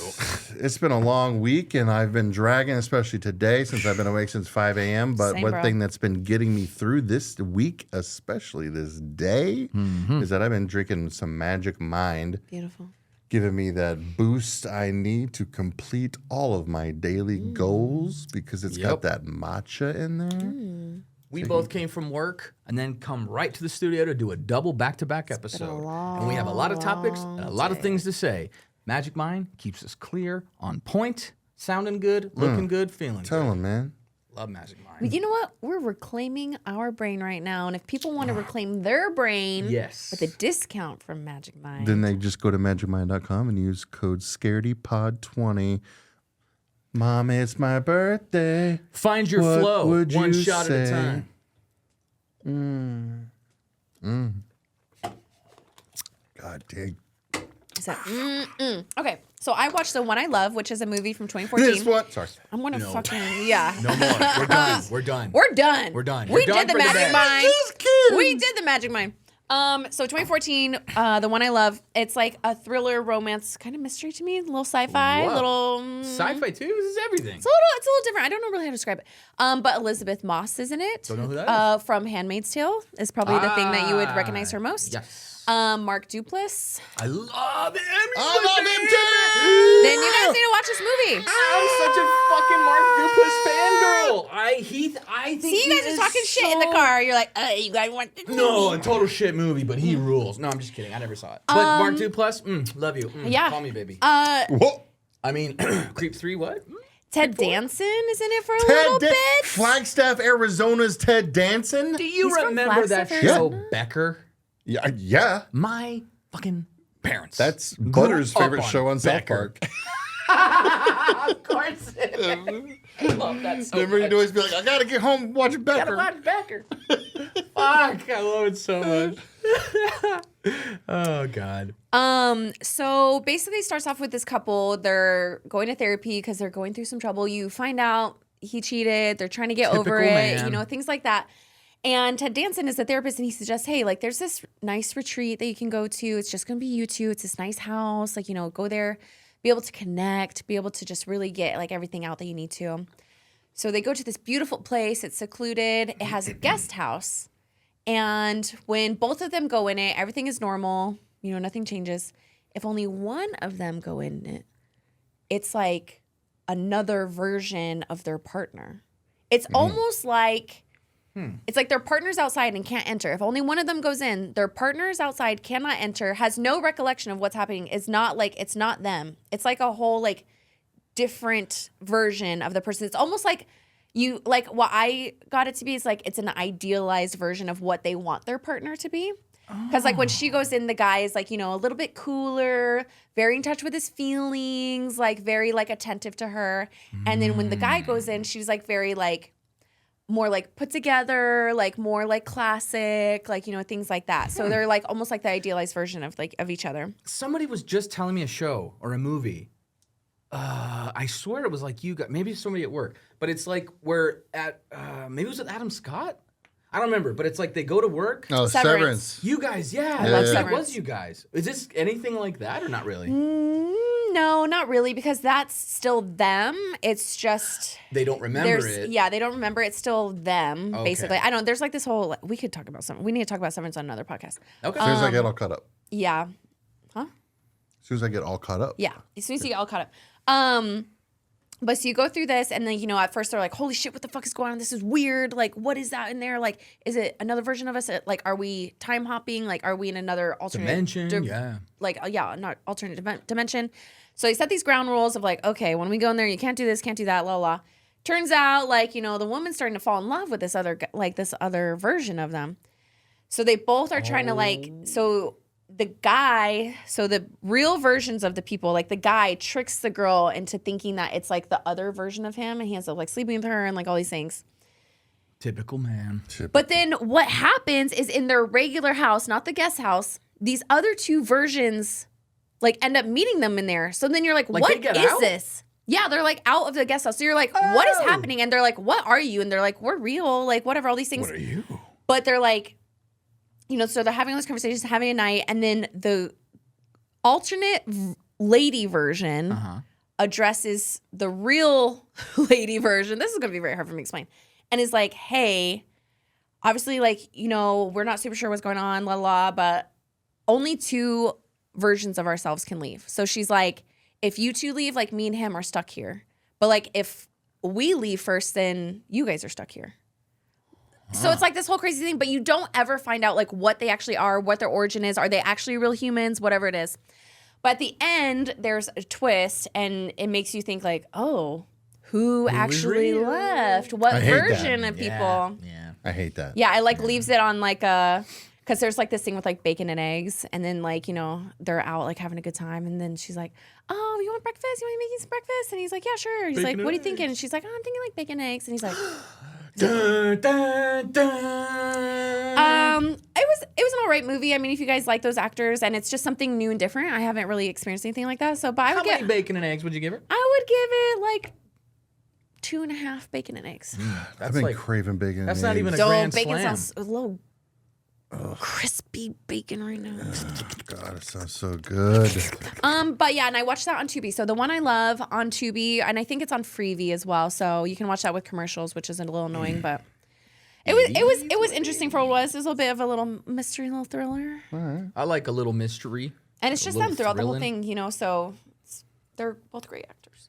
S1: it's been a long week, and I've been dragging, especially today, since I've been awake since 5 a.m. But
S3: Same,
S1: one
S3: bro.
S1: thing that's been getting me through this week, especially this day, is that I've been drinking some Magic Mind,
S3: Beautiful.
S1: giving me that boost I need to complete all of my daily goals because it's got
S2: Yep.
S1: that matcha in there.
S2: We both came from work and then come right to the studio to do a double back-to-back episode. And we have a lot of topics and a lot of things to say. Magic Mind keeps us clear, on point, sounding good, looking good, feeling
S1: Tell
S2: good.
S1: him, man.
S2: Love Magic Mind.
S3: But you know what? We're reclaiming our brain right now. And if people want to reclaim their brain with a discount from Magic Mind.
S1: Then they just go to magicmind.com and use code ScaredyPod20. Mom, it's my birthday.
S2: Find your
S1: What
S2: flow,
S1: would
S2: one
S1: you
S2: shot at a
S1: say?
S2: time.
S1: God dang.
S3: Is that, Okay, so I watched The One I Love, which is a movie from 2014.
S1: This one. Sorry.
S3: I'm gonna fucking, yeah.
S2: No more. We're done. We're done.
S3: We're done.
S2: We're done.
S3: We
S2: We're done
S3: did the
S2: for the
S3: Magic
S2: day.
S3: Mind.
S1: Just kidding.
S3: We did the Magic Mind. So 2014, The One I Love. It's like a thriller, romance, kind of mystery to me. A little sci-fi,
S2: Whoa.
S3: little
S2: Sci-fi too? This is everything.
S3: It's a little different. I don't know really how to describe it. But Elizabeth Moss is in it.
S2: Don't know who that is.
S3: From Handmaid's Tale is probably the thing that you would recognize her most.
S2: Yes.
S3: Mark Duplass.
S2: I love him.
S1: I love him too.
S3: Then you guys need to watch this movie.
S2: I'm such a fucking Mark Duplass fangirl. I think
S3: See, you guys are talking shit in the car. You're like, you guys want the
S2: No,
S3: movie.
S2: a total shit movie, but he rules. No, I'm just kidding. I never saw it. But Mark Duplass, love you.
S3: Yeah.
S2: Call me baby.
S1: Whoa.
S2: I mean, Creep 3, what?
S3: Ted Danson is in it for a
S1: Ted
S3: little bit.
S1: Flagstaff, Arizona's Ted Danson.
S2: Do you
S3: He's from
S2: remember that
S3: Flagstaff,
S2: show,
S3: Arizona?
S2: Becker?
S1: Yeah.
S2: My fucking parents.
S1: That's
S2: grew
S1: Butter's
S2: up
S1: favorite show on South
S2: Becker.
S1: Park.
S2: Of course it is. I love that so
S1: Remember,
S2: much.
S1: you'd always be like, I gotta get home and watch Becker.
S2: Gotta watch Becker. Fuck, I love it so much. Oh, God.
S3: So basically it starts off with this couple. They're going to therapy because they're going through some trouble. You find out he cheated. They're trying to get over
S2: Typical
S3: it,
S2: man.
S3: you know, things like that. And Ted Danson is a therapist, and he suggests, hey, like, there's this nice retreat that you can go to. It's just going to be you two. It's this nice house. Like, you know, go there, be able to connect, be able to just really get, like, everything out that you need to. So they go to this beautiful place. It's secluded. It has a guest house. And when both of them go in it, everything is normal. You know, nothing changes. If only one of them go in it, it's like another version of their partner. It's almost like... It's like their partner's outside and can't enter. If only one of them goes in, their partner's outside, cannot enter, has no recollection of what's happening. It's not them. It's like a whole like different version of the person. It's almost like what I got it to be is like it's an idealized version of what they want their partner to be. Because like when she goes in, the guy is like, you know, a little bit cooler, very in touch with his feelings, like very like attentive to her. And then when the guy goes in, she's like very like more like put together, like more like classic, like, you know, things like that. So they're like almost like the idealized version of like of each other.
S2: Somebody was just telling me a show or a movie. I swear it was like you got, maybe somebody at work, but it's like where at, maybe it was with Adam Scott? I don't remember, but it's like they go to work.
S1: Oh,
S3: Severance.
S1: Severance.
S2: You guys, yeah.
S3: I love
S2: It
S3: Severance.
S2: was you guys. Is this anything like that or not really?
S3: No, not really, because that's still them. It's just
S2: They don't remember it.
S3: yeah, they don't remember. It's still them,
S2: Okay.
S3: basically. I don't. There's like this whole. We could talk about something. We need to talk about Severance on another podcast.
S2: Okay.
S1: As soon as I get all caught up.
S3: Yeah,
S1: As soon as I get all caught up.
S3: yeah. As soon as you get all caught up. But so you go through this, and then, you know, at first they're like, holy shit, what the fuck is going on? This is weird. Like, what is that in there? Like, is it another version of us? Like, are we time hopping? Like, are we in another alternate
S2: Dimension, yeah.
S3: Like, not alternate dimension. So they set these ground rules of like, okay, when we go in there, you can't do this, can't do that, la la. Turns out, like, you know, the woman's starting to fall in love with this other version of them. So they both are trying to like, so the real versions of the people, like the guy tricks the girl into thinking that it's like the other version of him, and he ends up like sleeping with her and like all these things.
S2: Typical man.
S3: But then what happens is in their regular house, not the guest house, these other two versions like end up meeting them in there. So then you're like,
S2: Like,
S3: what
S2: they get
S3: is
S2: out?
S3: this? Yeah, they're like out of the guest house. So you're like, what is happening? And they're like, what are you? And they're like, we're real, like whatever, all these things.
S2: What are you?
S3: But they're like, you know, so they're having those conversations, having a night, and then the alternate lady version addresses the real lady version. This is going to be very hard for me to explain. And is like, hey, obviously, like, you know, we're not super sure what's going on, la la, but only two versions of ourselves can leave. So she's like, if you two leave, like me and him are stuck here. But like if we leave first, then you guys are stuck here. So it's like this whole crazy thing, but you don't ever find out like what they actually are, what their origin is. Are they actually real humans? Whatever it is. But at the end, there's a twist, and it makes you think like, oh, who actually
S2: real?
S3: left? What
S1: I hate that.
S3: version of people?
S2: Yeah.
S1: I hate that.
S3: Yeah, it like leaves it on like a, because there's like this thing with like bacon and eggs, and then like, you know, they're out like having a good time, and then she's like, oh, you want breakfast? You want me to make you some breakfast? And he's like, yeah, sure. He's
S2: Bacon
S3: like,
S2: and
S3: what are you
S2: eggs.
S3: thinking? And she's like, oh, I'm thinking like bacon and eggs. And he's like,
S2: Dun, dun, dun.
S3: it was an all right movie. I mean, if you guys like those actors, and it's just something new and different, I haven't really experienced anything like that. So, but I
S2: How
S3: would
S2: many
S3: get,
S2: bacon and eggs would you give her?
S3: I would give it like 2.5 bacon and eggs.
S1: I've been craving bacon.
S2: That's
S1: and
S2: not even
S1: eggs.
S2: a
S3: So
S2: grand
S3: bacon
S2: slam.
S3: sounds a little crispy bacon right now.
S1: God, it sounds so good.
S3: But yeah, and I watched that on Tubi. So the one I love on Tubi, and I think it's on Freevee as well. So you can watch that with commercials, which is a little annoying, but it was interesting for what it was. It was a little bit of a little mystery, little thriller,
S2: I like a little mystery.
S3: and it's just
S2: little
S3: them throughout the whole
S2: thrilling.
S3: thing, you know. So they're both great actors.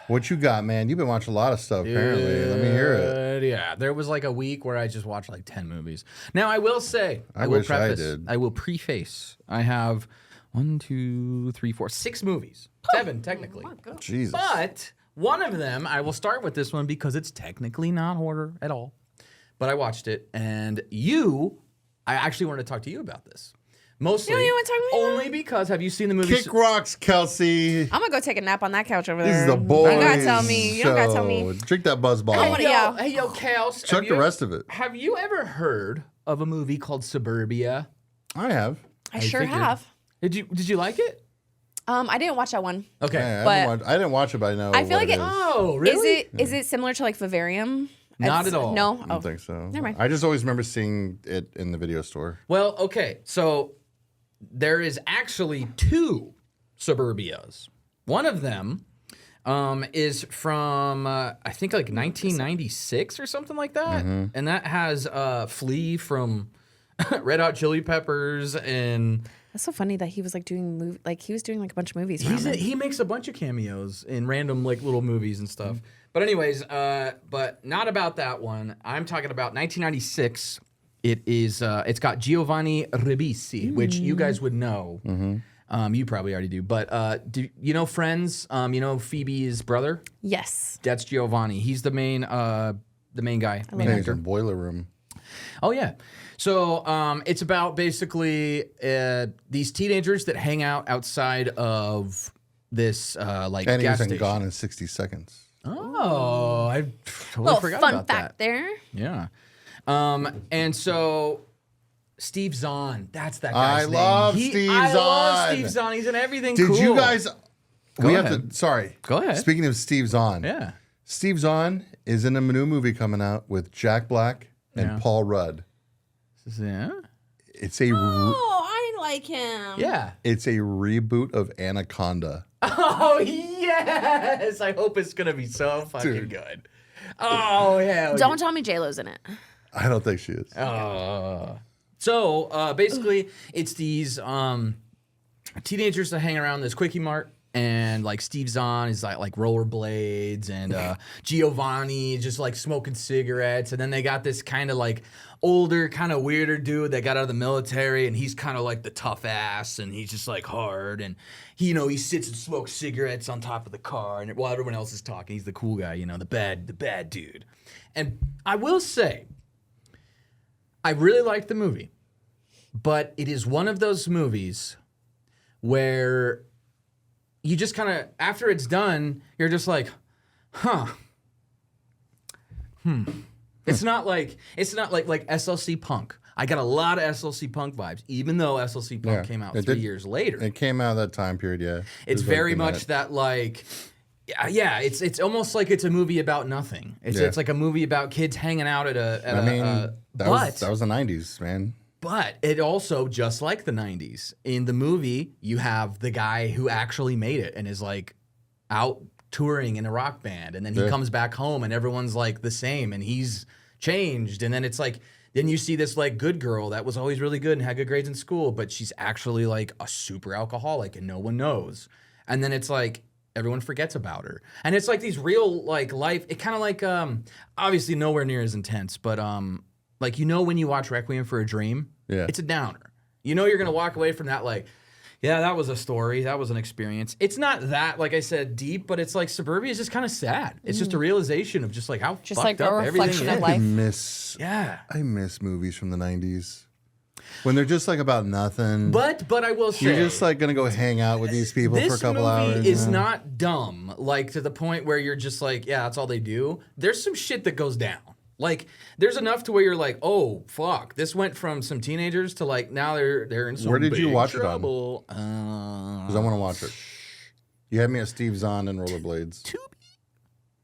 S1: What you got, man? You've been watching a lot of stuff, apparently. Let me hear it.
S2: Yeah, there was like a week where I just watched like 10 movies. Now, I will say,
S1: I
S2: will
S1: wish I
S2: preface,
S1: did.
S2: I will preface, I have 6 movies. 7, technically.
S1: Jesus.
S2: But one of them, I will start with this one because it's technically not horror at all. But I watched it, and I actually wanted to talk to you about this. Mostly,
S3: You wanna talk to me about
S2: only because, have you seen the movie?
S1: Kick rocks, Kelsey.
S3: I'm gonna go take a nap on that couch over there.
S1: This is the boys.
S3: You don't gotta tell me. You don't gotta tell me.
S1: Drink that buzz ball.
S3: wanna- yeah.
S2: Hey, yo, Kels.
S1: Chuck the rest of it.
S2: Have you ever heard of a movie called Suburbia?
S1: I have.
S3: I sure
S2: figured.
S3: have.
S2: Did you like it?
S3: I didn't watch that one.
S2: Okay.
S1: Yeah,
S3: But-
S1: I didn't watch it, but I know.
S3: I feel
S1: what
S3: like
S1: it is.
S2: Oh, really?
S3: Is it similar to like Vivarium?
S2: Not at all.
S3: No.
S1: I
S3: Oh.
S1: don't think so.
S3: Never mind.
S1: I just always remember seeing it in the video store.
S2: Well, okay. So there is actually 2 Suburbias. One of them is from I think like 1996 or something like that, and that has Flea from Red Hot Chili Peppers, and
S3: That's so funny that he was like doing he was doing like a bunch of movies. around it.
S2: he makes a bunch of cameos in random like little movies and stuff. But anyways, but not about that one. I'm talking about 1996. It is. It's got Giovanni Ribisi, which you guys would know. You probably already do. But do you know Friends? You know Phoebe's brother?
S3: Yes.
S2: That's Giovanni. He's the main guy, main
S1: I think it's
S2: actor.
S1: in Boiler Room.
S2: Oh yeah. So it's about basically these teenagers that hang out outside of this like
S1: And he
S2: gas
S1: was in
S2: station.
S1: Gone in 60 Seconds.
S2: Oh, I totally
S3: Little
S2: forgot
S3: fun
S2: about
S3: fact
S2: that.
S3: there.
S2: Yeah. And so Steve Zahn, that's that guy's
S1: I
S2: name.
S1: love Steve
S2: I love
S1: Zahn.
S2: Steve Zahn. He's in everything
S1: Did
S2: cool.
S1: you guys? We have
S2: ahead.
S1: to. Sorry.
S2: Go ahead.
S1: Speaking of Steve Zahn.
S2: Yeah.
S1: Steve Zahn is in a new movie coming out with Jack Black and
S2: Yeah.
S1: Paul Rudd.
S2: Yeah.
S1: It's a
S3: Oh, I like him.
S2: Yeah.
S1: it's a reboot of Anaconda.
S2: Oh, yes. I hope it's going to be so fucking
S1: Dude.
S2: good. Oh, yeah.
S3: Don't tell me J-Lo's in it.
S1: I don't think she is.
S2: So basically, it's these teenagers that hang around this Quickie Mart, and like Steve Zahn is like rollerblades, and Giovanni is just like smoking cigarettes, and then they got this kind of like older, kind of weirder dude that got out of the military, and he's kind of like the tough ass, and he's just like hard, and he sits and smokes cigarettes on top of the car, and while everyone else is talking, he's the cool guy, the bad dude. And I will say, I really liked the movie, but it is one of those movies where you just kind of, after it's done, you're just like, It's not like SLC Punk. I got a lot of SLC Punk vibes, even though SLC Punk
S1: Yeah,
S2: came out
S1: it
S2: 3
S1: did.
S2: years later.
S1: It came out of that time period, yeah.
S2: It's
S1: It was
S2: very
S1: like in
S2: much that like, yeah. It's almost like it's a movie about nothing. It's like a movie about kids hanging out at a.
S1: that was the 90s, man.
S2: But it also, just like the 90s, in the movie, you have the guy who actually made it and is like out touring in a rock band. And then he comes back home and everyone's like the same and he's changed. And then it's like, then you see this like good girl that was always really good and had good grades in school, but she's actually like a super alcoholic and no one knows. And then it's like, everyone forgets about her. And it's like these real like life. It kind of like obviously nowhere near as intense, but like when you watch Requiem for a Dream, it's a downer. You're gonna walk away from that like, yeah, that was a story, that was an experience. It's not that, like I said, deep, but it's like Suburbia is just kind of sad. It's just a realization of just like how
S3: just
S2: fucked
S3: like a
S2: up everything
S3: reflection of
S2: is.
S3: life.
S1: I miss movies from the 90s. When they're just like about nothing.
S2: But I will say,
S1: you're just like gonna go hang out with these people for a couple hours.
S2: This movie is not dumb, like to the point where you're just like, yeah, that's all they do. There's some shit that goes down. Like, there's enough to where you're like, oh fuck, this went from some teenagers to like now they're in some
S1: Where did you
S2: big
S1: watch
S2: trouble.
S1: it on? Because I want to watch it. You had me at Steve Zahn and Rollerblades.
S2: Tubi?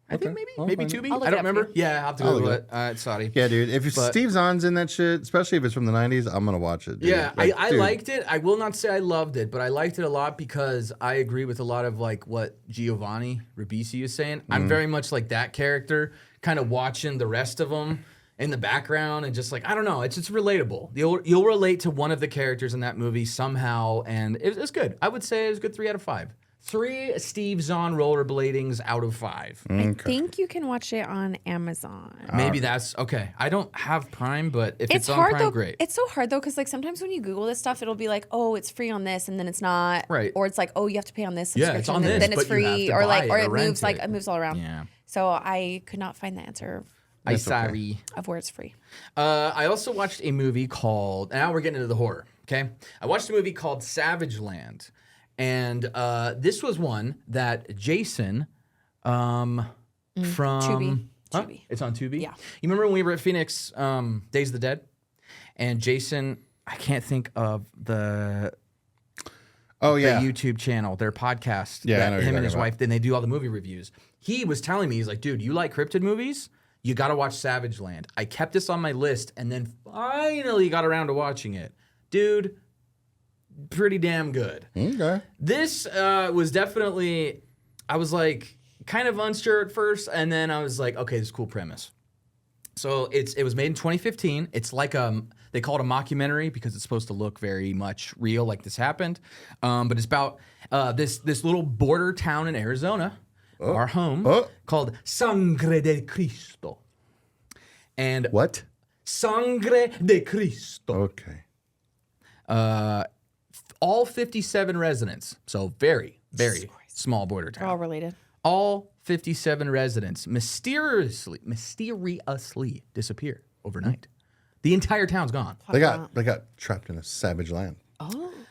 S2: I think
S1: I'll
S2: maybe
S1: find it.
S2: Tubi.
S3: I'll look
S2: I
S3: it
S2: don't
S3: up for
S2: remember.
S3: you.
S2: Yeah, I'll have to
S1: I'll
S2: Google
S1: look
S2: it. It's Saudi.
S1: Yeah, dude. If
S2: But-
S1: Steve Zahn's in that shit, especially if it's from the 90s, I'm gonna watch it. Dude.
S2: Yeah,
S1: Like,
S2: I
S1: dude,
S2: liked it. I will not say I loved it, but I liked it a lot because I agree with a lot of like what Giovanni Ribisi is saying. I'm very much like that character, kind of watching the rest of them in the background and just like, I don't know, it's relatable. You'll relate to one of the characters in that movie somehow, and it's good. I would say it was a good 3 out of 5. 3 Steve Zahn rollerbladings out of 5.
S3: I think you can watch it on Amazon.
S2: Maybe that's okay. I don't have Prime, but if it's on
S3: hard
S2: Prime,
S3: though.
S2: great.
S3: It's so hard though, because like sometimes when you Google this stuff, it'll be like, oh, it's free on this, and then it's not.
S2: Right.
S3: Or it's like, oh, you have to pay on this
S2: Yeah,
S3: subscription,
S2: it's on
S3: and
S2: this,
S3: then it's
S2: but you have
S3: free,
S2: to
S3: or
S2: buy
S3: like,
S2: it
S3: or
S2: or
S3: it moves
S2: rent
S3: like
S2: it.
S3: it moves all around.
S2: Yeah.
S3: So I could not find the answer
S2: I'm sorry.
S3: of where it's free.
S2: I also watched a movie called, now we're getting into the horror, okay? I watched a movie called Savageland. And this was one that Jason from...
S3: Tubi.
S2: Huh?
S3: Tubi.
S2: It's on Tubi?
S3: Yeah.
S2: You remember when we were at Phoenix, Days of the Dead? And Jason, I can't think of the YouTube channel, their podcast.
S1: Yeah, I know
S2: that
S1: what
S2: him
S1: you're
S2: and his
S1: talking
S2: wife, then they do all the movie reviews. He was telling me, he's like, dude, you like cryptid movies? You got to watch Savageland. I kept this on my list and then finally got around to watching it. Dude, pretty damn good.
S1: Okay.
S2: This was definitely, I was like kind of unsure at first, and then I was like, okay, this is a cool premise. So it was made in 2015. It's like they call it a mockumentary because it's supposed to look very much real, like this happened. But it's about this little border town in Arizona, our home, called Sangre de Cristo. And
S1: What?
S2: Sangre de Cristo.
S1: Okay.
S2: All 57 residents, so very, very small border
S3: They're all
S2: town.
S3: related.
S2: All 57 residents mysteriously disappear overnight. The entire town's gone.
S1: They got trapped in a savage land.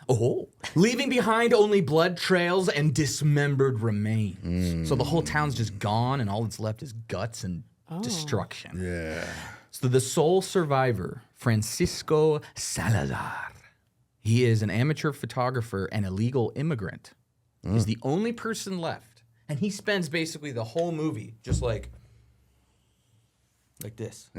S2: Oh, leaving behind only blood trails and dismembered remains. So the whole town's just gone, and all that's left is guts and destruction.
S1: Yeah.
S2: So the sole survivor, Francisco Salazar, he is an amateur photographer and illegal immigrant. He's the only person left, and he spends basically the whole movie just like this,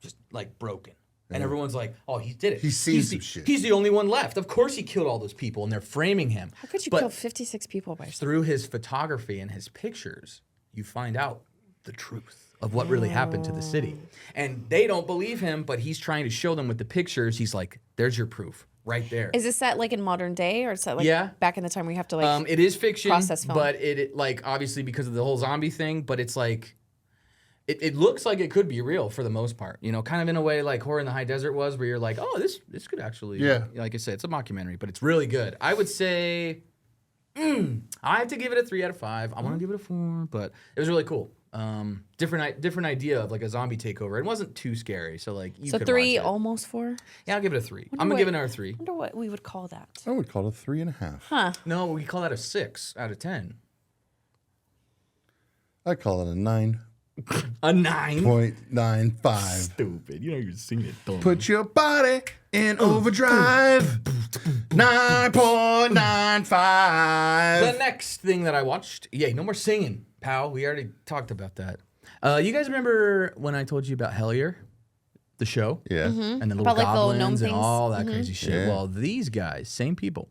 S2: just like broken. And everyone's like, "Oh, he did it.
S1: He sees some shit.
S2: He's the only one left. Of course, he killed all those people, and they're framing him."
S3: How could you
S2: But
S3: kill 56 people by yourself?
S2: through his photography and his pictures, you find out the truth of what really happened to the city. And they don't believe him, but he's trying to show them with the pictures. He's like, "There's your proof right there."
S3: Is this set like in modern day, or is that like back in the time where you have to like?
S2: It is fiction,
S3: process film?
S2: but it like obviously because of the whole zombie thing. But it's like, it looks like it could be real for the most part. You know, kind of in a way like Horror in the High Desert was, where you're like, "Oh, this could actually."
S1: Yeah.
S2: Like I said, it's a mockumentary, but it's really good. I would say, I have to give it a 3 out of 5. I want to give it a 4, but it was really cool. Different idea of like a zombie takeover. It wasn't too scary, so like you
S3: so
S2: could
S3: 3,
S2: watch it.
S3: almost 4.
S2: Yeah, I'll give it a 3. I'm
S3: Wonder
S2: gonna give
S3: what-
S2: it another 3.
S3: I wonder what we would call that.
S1: I would call it 3.5.
S3: Huh?
S2: No, we call that a 6 out of 10.
S1: I call it a 9.95.
S2: A 9. Stupid. You know you've seen it. Don't
S1: Put your body in overdrive. 9.95.
S2: The next thing that I watched, no more singing, pal. We already talked about that. You guys remember when I told you about Hellier, the show?
S1: Yeah.
S2: And the little
S3: About, like, the little
S2: goblins
S3: gnome
S2: and
S3: things?
S2: all that crazy shit.
S1: Yeah.
S2: Well, these guys, same people,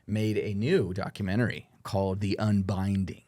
S2: made a new documentary called The Unbinding,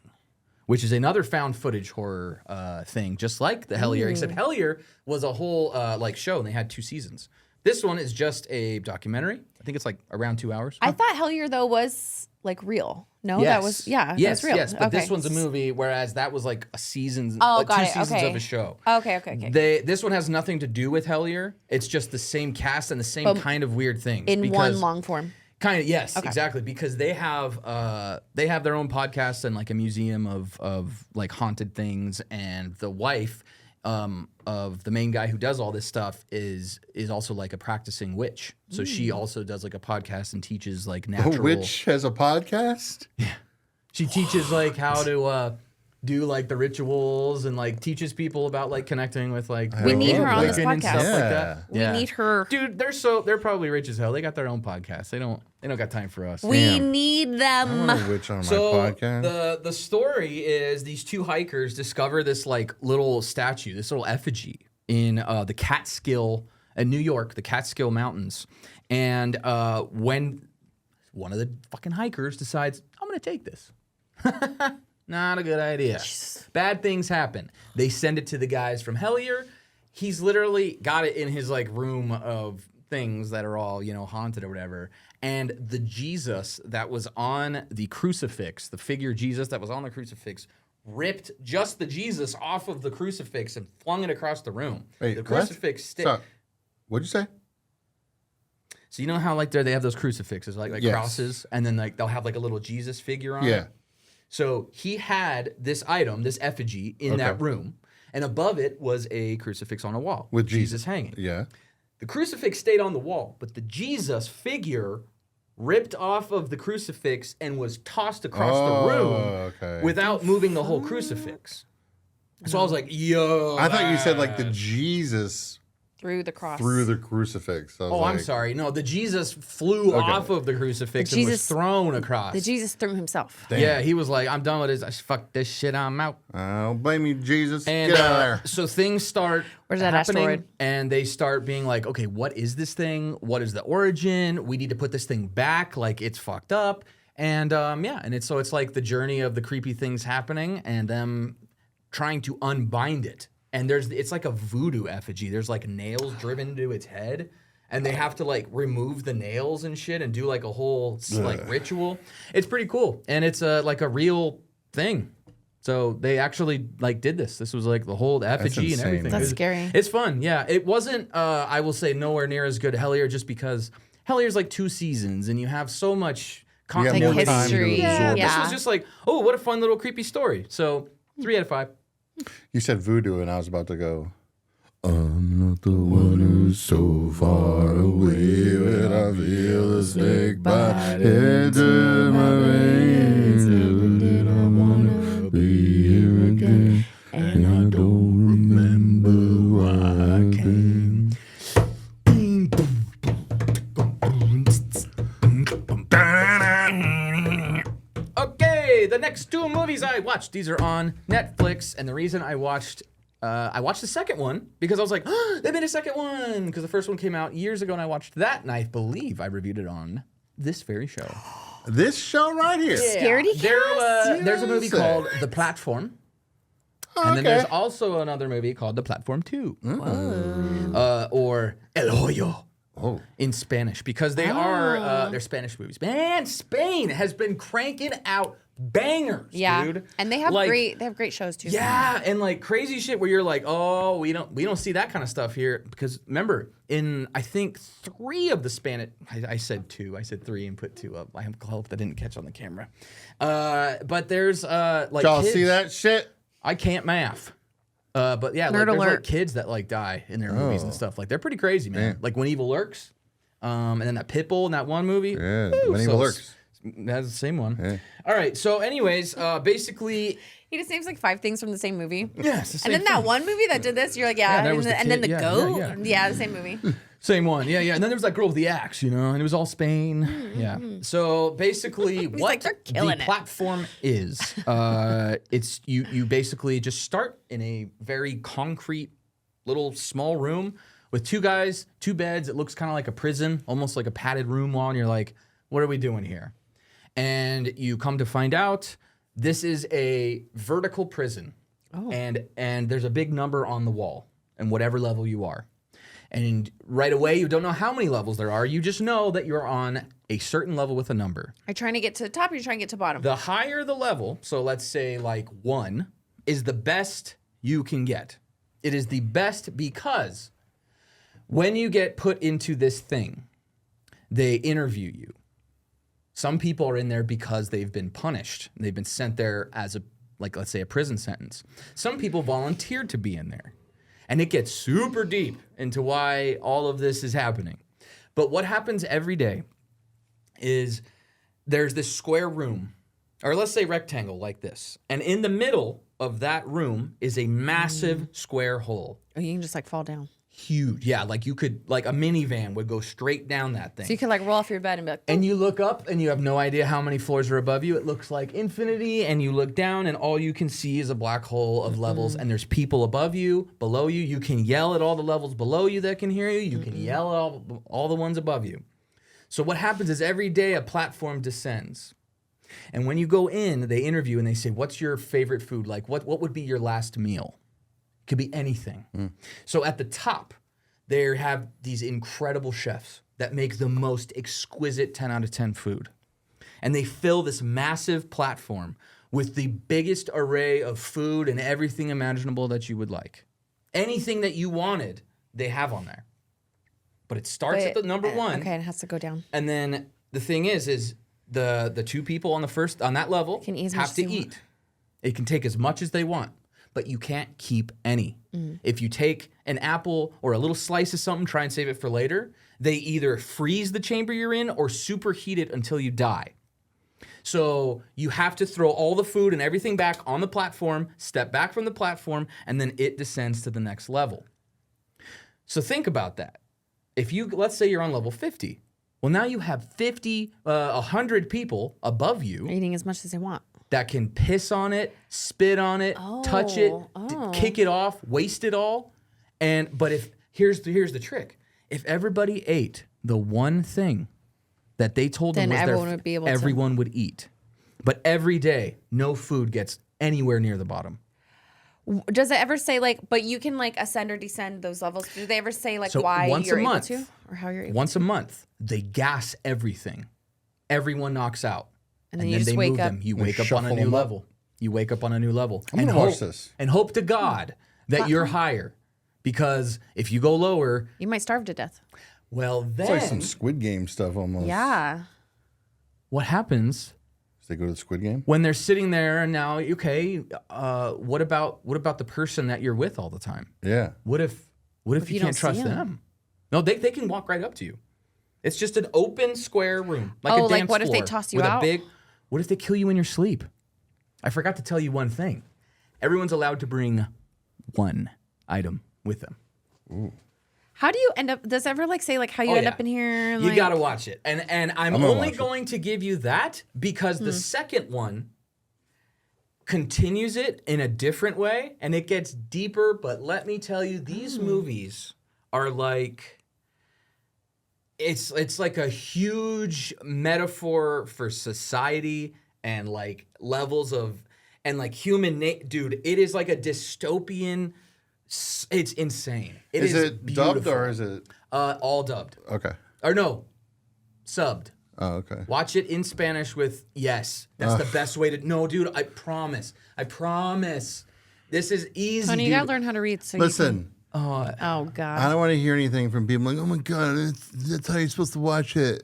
S2: which is another found footage horror thing, just like the Hellier, except Hellier was a whole like show, and they had 2 seasons. This one is just a documentary. I think it's like around 2 hours.
S3: I thought Hellier though was like real. No,
S2: Yes.
S3: that was
S2: yes,
S3: that's real.
S2: yes. But
S3: okay.
S2: this one's a movie, whereas that was like a season,
S3: Oh,
S2: like
S3: got
S2: 2
S3: it.
S2: seasons
S3: Okay.
S2: of a show.
S3: Okay.
S2: This one has nothing to do with Hellier. It's just the same cast and the same kind of weird things.
S3: In one long form.
S2: Kind of, yes, exactly. Because they have their own podcast and like a museum of like haunted things, and the wife of the main guy who does all this stuff is also like a practicing witch. So she also does like a podcast and teaches like natural.
S1: A witch has a podcast?
S2: She teaches like how to do like the rituals and like teaches people about like connecting with like
S3: We need her on this
S2: Wiccan and
S3: podcast.
S2: stuff like that.
S3: We need her.
S2: Dude, they're probably rich as hell. They got their own podcast. They don't got time for us.
S3: We need
S1: I
S3: them.
S1: want a witch on my
S2: So
S1: podcast.
S2: the story is these 2 hikers discover this like little statue, this little effigy in the Catskill in New York, the Catskill Mountains, and when one of the fucking hikers decides, I'm gonna take this. Not a good idea. Bad things happen. They send it to the guys from Hellier. He's literally got it in his like room of things that are all, haunted or whatever. And the Jesus that was on the crucifix, the figure Jesus that was on the crucifix, ripped just the Jesus off of the crucifix and flung it across the room.
S1: Wait,
S2: the
S1: what?
S2: crucifix
S1: Stop. What'd you say?
S2: So you know how like they have those crucifixes, like
S1: Yes.
S2: crosses, and then like they'll have like a little Jesus figure on it.
S1: Yeah.
S2: So he had this item, this effigy, in that room, and above it was a crucifix on a wall
S1: With
S2: Jesus hanging.
S1: Yeah.
S2: The crucifix stayed on the wall, but the Jesus figure ripped off of the crucifix and was tossed across the room without moving the whole crucifix. So I was like, yo.
S1: I thought you said like the Jesus
S3: Through the cross.
S1: through the crucifix. I was
S2: Oh, I'm
S1: like,
S2: sorry. No, the Jesus flew off of the crucifix
S3: The
S2: and was
S3: Jesus-
S2: thrown across.
S3: The Jesus threw himself.
S2: Yeah, he was like, I'm done with this. Fuck this shit. I'm out.
S1: I don't blame you, Jesus.
S2: And
S1: Get out of there.
S2: so things start
S3: Where's that
S2: happening,
S3: asteroid?
S2: and they start being like, okay, what is this thing? What is the origin? We need to put this thing back. Like it's fucked up. And and it's like the journey of the creepy things happening and them trying to unbind it. And it's like a voodoo effigy. There's like nails driven into its head. And they have to like remove the nails and shit and do like a whole like ritual. It's pretty cool. And it's like a real thing. So they actually like did this. This was like the whole effigy and
S1: insane,
S2: everything.
S3: That's
S2: It was-
S3: scary.
S2: It's fun. Yeah. It wasn't, I will say, nowhere near as good Hellier just because Hellier's like 2 seasons and you have so much
S1: You have
S2: continuity.
S1: more time to
S3: history.
S2: Yeah,
S1: absorb
S2: this
S3: Yeah.
S2: was just like, oh, what a fun little creepy story. So 3 out of 5.
S1: You said voodoo, and I was about to go. I'm not the one who's so far away when I feel a snake bite into my veins. And I wanna be here again, and I don't remember why I came.
S2: Okay, the next 2 movies I watched. These are on Netflix, and the reason I watched the second one because I was like, oh, they made a second one because the first one came out years ago, and I watched that, and I believe I reviewed it on this very show.
S1: This show right here.
S3: Scaredycast?
S2: There's a movie
S1: Yes.
S2: called The Platform, and then
S1: Okay.
S2: there's also another movie called The Platform 2, or El Hoyo.
S1: Oh.
S2: In Spanish because they are they're Spanish movies. Man, Spain has been cranking out bangers,
S3: Yeah.
S2: dude.
S3: And they have
S2: Like,
S3: great shows too.
S2: Yeah, and like crazy shit where you're like, oh, we don't see that kind of stuff here because remember in I think 3 of the Spanish I said 2, I said 3 and put 2 up. I hope that didn't catch on the camera. But there's like
S1: Y'all
S2: kids.
S1: see that shit?
S2: I can't math. But yeah, like,
S3: Nerd
S2: there's like
S3: alert.
S2: kids that like die in their movies and stuff. Like they're pretty crazy, man.
S1: Yeah.
S2: Like When Evil Lurks, and then that Pitbull in that one movie.
S1: Yeah,
S2: Woo,
S1: When Evil
S2: so
S1: Lurks.
S2: That's the same one.
S1: Yeah.
S2: All right. So, anyways, basically,
S3: He just names like 5 things from the same movie.
S2: yeah, it's the same
S3: And then that one movie that did this, you're like, yeah,
S2: there
S3: and,
S2: was the
S3: then the
S2: kid. Yeah,
S3: goat.
S2: yeah,
S3: Yeah, the same movie.
S2: Same one. Yeah, yeah. And then there was that girl with the axe, and it was all Spain. Yeah. So basically, what
S3: like, "They're killing
S2: the
S3: it."
S2: platform is, it's you basically just start in a very concrete little small room with 2 guys, 2 beds. It looks kind of like a prison, almost like a padded room wall. And you're like, what are we doing here? And you come to find out this is a vertical prison. And there's a big number on the wall and whatever level you are. And right away, you don't know how many levels there are. You just know that you're on a certain level with a number.
S3: Are you trying to get to the top or are you trying to get to bottom?
S2: The higher the level, so let's say like 1, is the best you can get. It is the best because when you get put into this thing, they interview you. Some people are in there because they've been punished. They've been sent there as let's say a prison sentence. Some people volunteered to be in there. And it gets super deep into why all of this is happening. But what happens every day is there's this square room, or let's say rectangle like this. And in the middle of that room is a massive square hole.
S3: Oh, you can just like fall down.
S2: Huge. Yeah, like you could, like a minivan would go straight down that thing.
S3: So you could like roll off your bed and be like,
S2: and you look up and you have no idea how many floors are above you. It looks like infinity. And you look down and all you can see is a black hole of levels. And there's people above you, below you. You can yell at all the levels below you that can hear you. You can yell at all the ones above you. So what happens is every day a platform descends. And when you go in, they interview and they say, what's your favorite food? Like what would be your last meal? It could be anything. So at the top, they have these incredible chefs that make the most exquisite 10 out of 10 food. And they fill this massive platform with the biggest array of food and everything imaginable that you would like. Anything that you wanted, they have on there. But it starts at the number 1.
S3: Okay, it has to go down.
S2: And then the thing is the 2 people on that level
S3: Can eat as much
S2: have
S3: as
S2: to
S3: they want.
S2: eat. It can take as much as they want, but you can't keep any. If you take an apple or a little slice of something, try and save it for later, they either freeze the chamber you're in or superheat it until you die. So you have to throw all the food and everything back on the platform, step back from the platform, and then it descends to the next level. So think about that. Let's say you're on level 50. Well, now you have 100 people above you
S3: Eating as much as they want.
S2: that can piss on it, spit on it, touch it, kick it off, waste it all. But here's the trick. If everybody ate the one thing that they told them
S3: Then
S2: was
S3: everyone would be able to.
S2: everyone would eat. But every day, no food gets anywhere near the bottom.
S3: Does it ever say like, but you can like ascend or descend those levels? Do they ever say like
S2: So
S3: why
S2: once
S3: you're
S2: a month,
S3: able to or how you're able
S2: Once a month, they gas everything. Everyone knocks out.
S3: And then you just
S2: they
S3: wake
S2: move
S3: up.
S2: them. You
S1: They
S2: wake up on a
S1: shuffle
S2: new
S1: them up.
S2: level. You wake up on a new level.
S1: I'm gonna watch this.
S2: And hope to God that you're higher. Because if you go lower,
S3: You might starve to death.
S2: well then
S1: It's like some Squid Game stuff almost.
S3: Yeah.
S2: what happens
S1: Does they go to the Squid Game?
S2: when they're sitting there and now, okay, what about the person that you're with all the time?
S1: Yeah.
S2: What if you
S3: you don't
S2: can't trust
S3: see 'em?
S2: them? No, they can walk right up to you. It's just an open square room, like
S3: Oh,
S2: a
S3: like
S2: dance
S3: what if they
S2: floor
S3: toss you
S2: with
S3: out?
S2: What if they kill you in your sleep? I forgot to tell you one thing. Everyone's allowed to bring one item with them.
S3: How do you end up? Does it ever like say like how you end up in here?
S2: You
S3: like,
S2: gotta watch it, and I'm
S1: gonna
S2: only
S1: watch it.
S2: going to give you that because the second one continues it in a different way, and it gets deeper. But let me tell you, these movies are like. It's like a huge metaphor for society and like levels of and like dude. It is like a dystopian. It's insane.
S1: Is it dubbed
S2: beautiful.
S1: or is it?
S2: All dubbed?
S1: Okay.
S2: Or no, subbed.
S1: Oh, okay.
S2: Watch it in Spanish with yes. That's the best way to. No, dude, I promise. This is easy.
S3: Tony, you
S2: dude.
S3: gotta learn how to read. So
S1: Listen,
S3: Oh
S1: I
S3: God.
S1: don't want to hear anything from people like, oh my God, that's how you're supposed to watch it.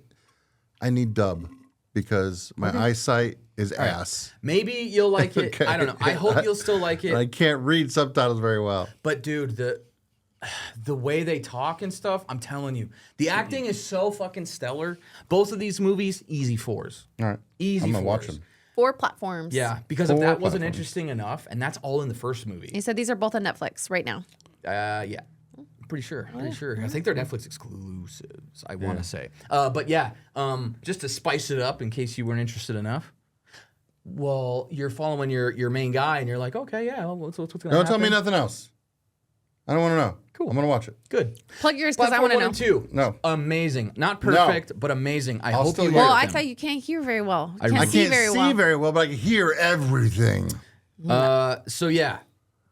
S1: I need dub because my eyesight is ass.
S2: Maybe you'll like it.
S1: Okay.
S2: I don't know. I hope you'll still like it.
S1: I can't read subtitles very well.
S2: But dude, the way they talk and stuff, I'm telling you, the acting is so fucking stellar. Both of these movies, easy 4s.
S1: All right.
S2: Easy
S1: I'm going to watch
S2: 4s.
S1: them.
S3: 4 platforms.
S2: Yeah, because if
S1: Four
S2: that wasn't
S1: platforms.
S2: interesting enough, and that's all in the first movie.
S3: He said these are both on Netflix right now.
S2: Yeah. Pretty sure. I think they're Netflix exclusives, I want to say. But yeah, just to spice it up in case you weren't interested enough. Well, you're following your main guy, and you're like, okay, yeah, what's going to happen?
S1: Don't tell me nothing else. I don't want to know.
S2: Cool.
S1: I'm going to watch it.
S2: Good.
S3: Plug yours because I
S2: Platform
S3: want to know.
S2: 1 and 2.
S1: No.
S2: Amazing. Not perfect, but amazing. I hope
S1: still
S2: you
S1: hear
S3: Well,
S1: it.
S3: I
S2: like them.
S3: thought you can't hear very well.
S2: I
S3: Can't
S1: I
S3: see
S1: can't
S3: very
S1: see
S3: well.
S1: very well, but I can hear everything.
S2: So yeah,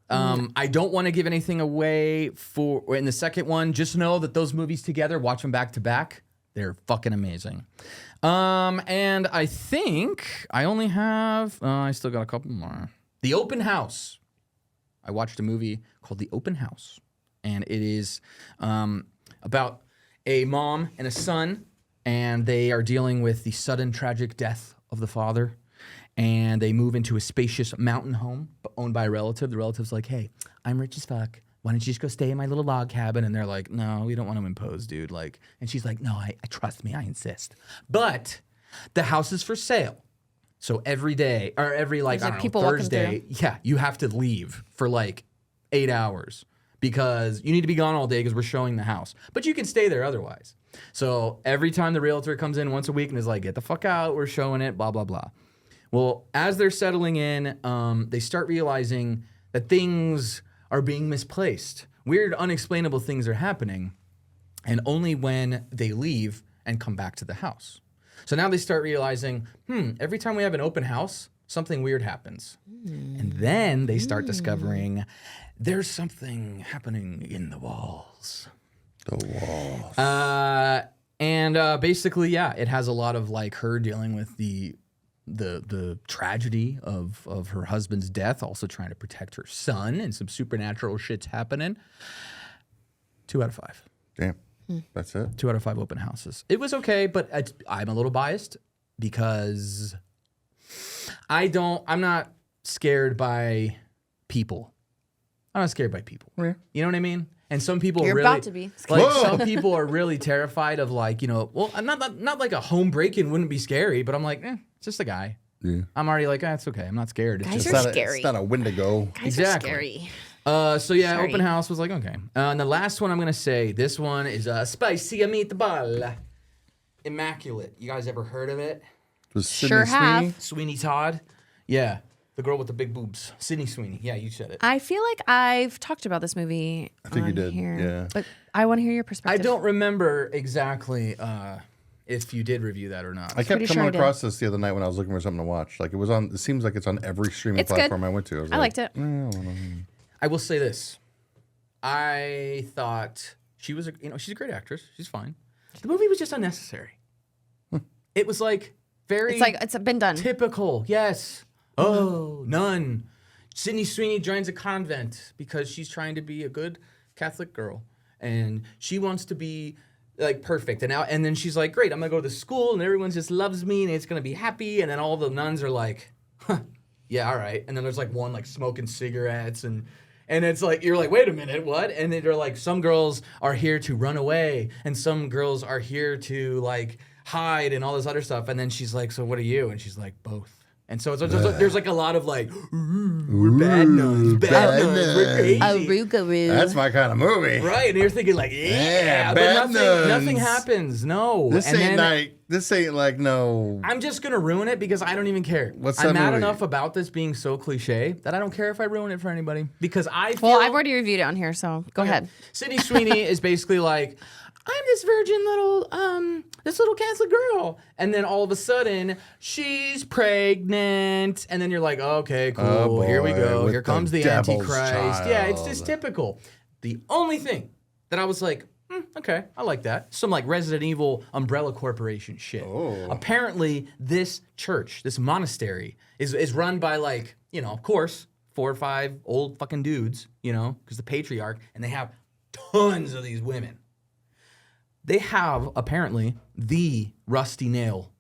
S2: I don't want to give anything away in the second one. Just know that those movies together, watch them back to back. They're fucking amazing. And I think I only have, I still got a couple more. The Open House. I watched a movie called The Open House. And it is about a mom and a son. And they are dealing with the sudden tragic death of the father. And they move into a spacious mountain home owned by a relative. The relative's like, hey, I'm rich as fuck. Why don't you just go stay in my little log cabin? And they're like, no, we don't want to impose, dude. Like, and she's like, no, I trust me, I insist. But the house is for sale. So every day, or every like, I don't know, Thursday, yeah, you have to leave for like 8 hours because you need to be gone all day because we're showing the house. But you can stay there otherwise. So every time the realtor comes in once a week and is like, get the fuck out, we're showing it, blah, blah, blah. Well, as they're settling in, they start realizing that things are being misplaced. Weird, unexplainable things are happening, and only when they leave and come back to the house. So now they start realizing, every time we have an open house, something weird happens. And then they start discovering there's something happening in the walls.
S1: The walls.
S2: Basically, yeah, it has a lot of like her dealing with the tragedy of her husband's death, also trying to protect her son, and some supernatural shit's happening. 2 out of 5.
S1: Damn. That's it.
S2: 2 out of 5 open houses. It was okay, but I'm a little biased because I'm not scared by people. I'm not scared by people.
S1: Yeah.
S2: You know what I mean? And some people
S3: You're
S2: really,
S3: about to be.
S2: like some people are really terrified of like, you know, well, not like a home break-in wouldn't be scary, but I'm like, it's just a guy.
S1: Yeah.
S2: I'm already like, it's okay. I'm not scared. It's
S3: Guys
S2: just
S3: are scary.
S1: It's not a Wendigo.
S3: Guys
S2: Exactly.
S3: are scary.
S2: So yeah,
S3: Sorry.
S2: open house was like, okay. And the last one I'm going to say, this one is spicy meatball. Immaculate. You guys ever heard of it?
S1: It was Sydney
S3: Sure have.
S1: Sweeney?
S2: Sweeney Todd? Yeah. The girl with the big boobs. Sydney Sweeney. Yeah, you said it.
S3: I feel like I've talked about this movie.
S1: I think you
S3: on
S1: did,
S3: Here,
S1: yeah.
S3: But I want to hear your
S2: I
S3: perspective.
S2: don't remember exactly if you did review that or not.
S1: I kept
S3: Pretty
S1: coming
S3: sure I did.
S1: across this the other night when I was looking for something to watch. Like it seems like it's on every streaming
S3: It's good.
S1: platform I went to.
S3: I liked it.
S2: I will say this. I thought she's a great actress. She's fine. The movie was just unnecessary. It was like very
S3: It's like it's been done.
S2: typical. Yes. Oh, none. Sydney Sweeney joins a convent because she's trying to be a good Catholic girl. And she wants to be like perfect. And then she's like, great, I'm gonna go to school and everyone just loves me and it's gonna be happy. And then all the nuns are like, yeah, all right. And then there's like one like smoking cigarettes and it's like, you're like, wait a minute, what? And then they're like, some girls are here to run away and some girls are here to like hide and all this other stuff. And then she's like, so what are you? And she's like, both. And so there's like a lot of like, we're bad nuns, we're crazy.
S3: Arugaroo.
S1: That's my kind of movie.
S2: Right, and you're thinking like,
S1: Yeah,
S2: but
S1: bad nuns.
S2: nothing happens. No.
S1: This
S2: And
S1: ain't
S2: then
S1: like no.
S2: I'm just gonna ruin it because I don't even care.
S1: What's
S2: I'm
S1: that
S2: mad
S1: movie?
S2: enough about this being so cliche that I don't care if I ruin it for anybody. Because I feel
S3: Well, I've already reviewed it on here, so go ahead.
S2: Sydney Sweeney is basically like, I'm this virgin little Catholic girl. And then all of a sudden, she's pregnant. And then you're like, okay, cool.
S1: Oh,
S2: Here we
S1: boy,
S2: go.
S1: with
S2: Here comes
S1: the
S2: the
S1: devil's
S2: Antichrist. Yeah, it's
S1: child.
S2: just typical. The only thing that I was like, okay, I like that. Some like Resident Evil Umbrella Corporation shit.
S1: Oh.
S2: Apparently, this church, this monastery, is run by like, you know, of course, 4 or 5 old fucking dudes, you know, because the patriarch, and they have tons of these women. They have, apparently, the rusty nail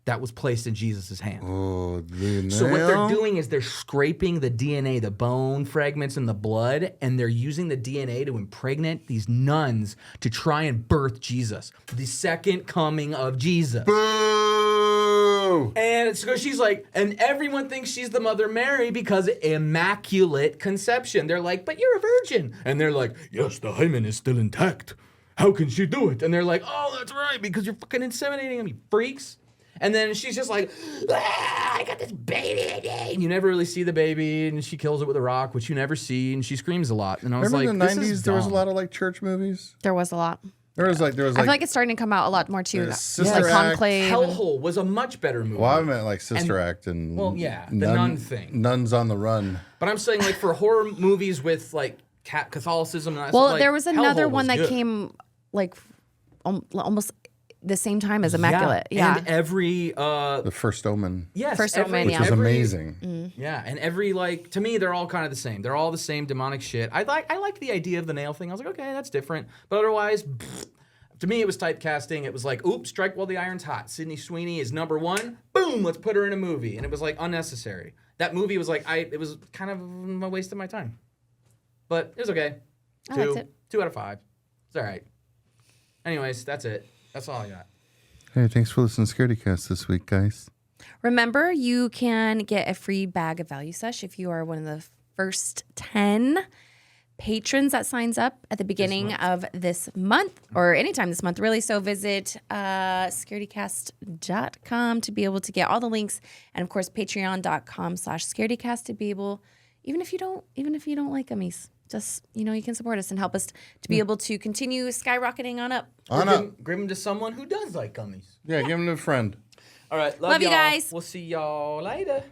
S2: that was placed in Jesus' hand.
S1: Oh, the
S2: So what
S1: nail?
S2: they're doing is they're scraping the DNA, the bone fragments and the blood, and they're using the DNA to impregnate these nuns to try and birth Jesus, the second coming of Jesus.
S1: Boo!
S2: And so she's like, and everyone thinks she's the Mother Mary because immaculate conception. They're like, but you're a virgin. And they're like, yes, the hymen is still intact. How can she do it? And they're like, oh, that's right, because you're fucking inseminating him, you freaks. And then she's just like, I got this baby. And you never really see the baby, and she kills it with a rock, which you never see, and she screams a lot. And I was
S1: Remember
S2: like,
S1: in the
S2: this is
S1: 90s, there was a
S2: dumb.
S1: lot of like church movies?
S3: There was a lot.
S1: There was
S3: I feel like it's starting to come out a lot more too.
S1: There's Sister
S3: Like
S1: Act.
S3: Conclave.
S2: Hellhole was a much better movie.
S1: Well, I meant like Sister Act and
S2: well, yeah, the nun thing.
S1: Nuns on the Run.
S2: But I'm saying like for horror movies with like Catholicism and that
S3: Well,
S2: stuff,
S3: there was another
S2: Hellhole
S3: one that
S2: good.
S3: came like almost the same time as Immaculate. Yeah.
S2: And every
S1: The First Omen.
S2: yes,
S3: First
S2: every,
S3: Omen,
S1: Which
S3: yeah.
S1: was
S2: every-
S1: amazing.
S2: Yeah, and every like to me they're all kind of the same. They're all the same demonic shit. I like the idea of the nail thing. I was like, okay, that's different. But otherwise, to me it was typecasting. It was like, oops, strike while the iron's hot. Sydney Sweeney is number one. Boom, let's put her in a movie. And it was like unnecessary. That movie was like it was kind of a waste of my time. But it was okay.
S3: I liked it.
S2: 2 out of 5. It's all right. Anyways, that's it. That's all I got.
S1: Hey, thanks for listening to Scaredycast this week, guys.
S3: Remember, you can get a free bag of Value Sesh if you are one of the first 10 patrons that signs up at the beginning of this month or anytime this month, really. So visit scaredycast.com to be able to get all the links. And of course, patreon.com/scaredycast to be able, even if you don't like gummies, just, you can support us and help us to be able to continue skyrocketing on up.
S1: On up.
S2: Give them to someone who does like gummies.
S1: Yeah, give them to a friend.
S2: All right.
S3: Love you
S2: y'all.
S3: guys.
S2: We'll see y'all later.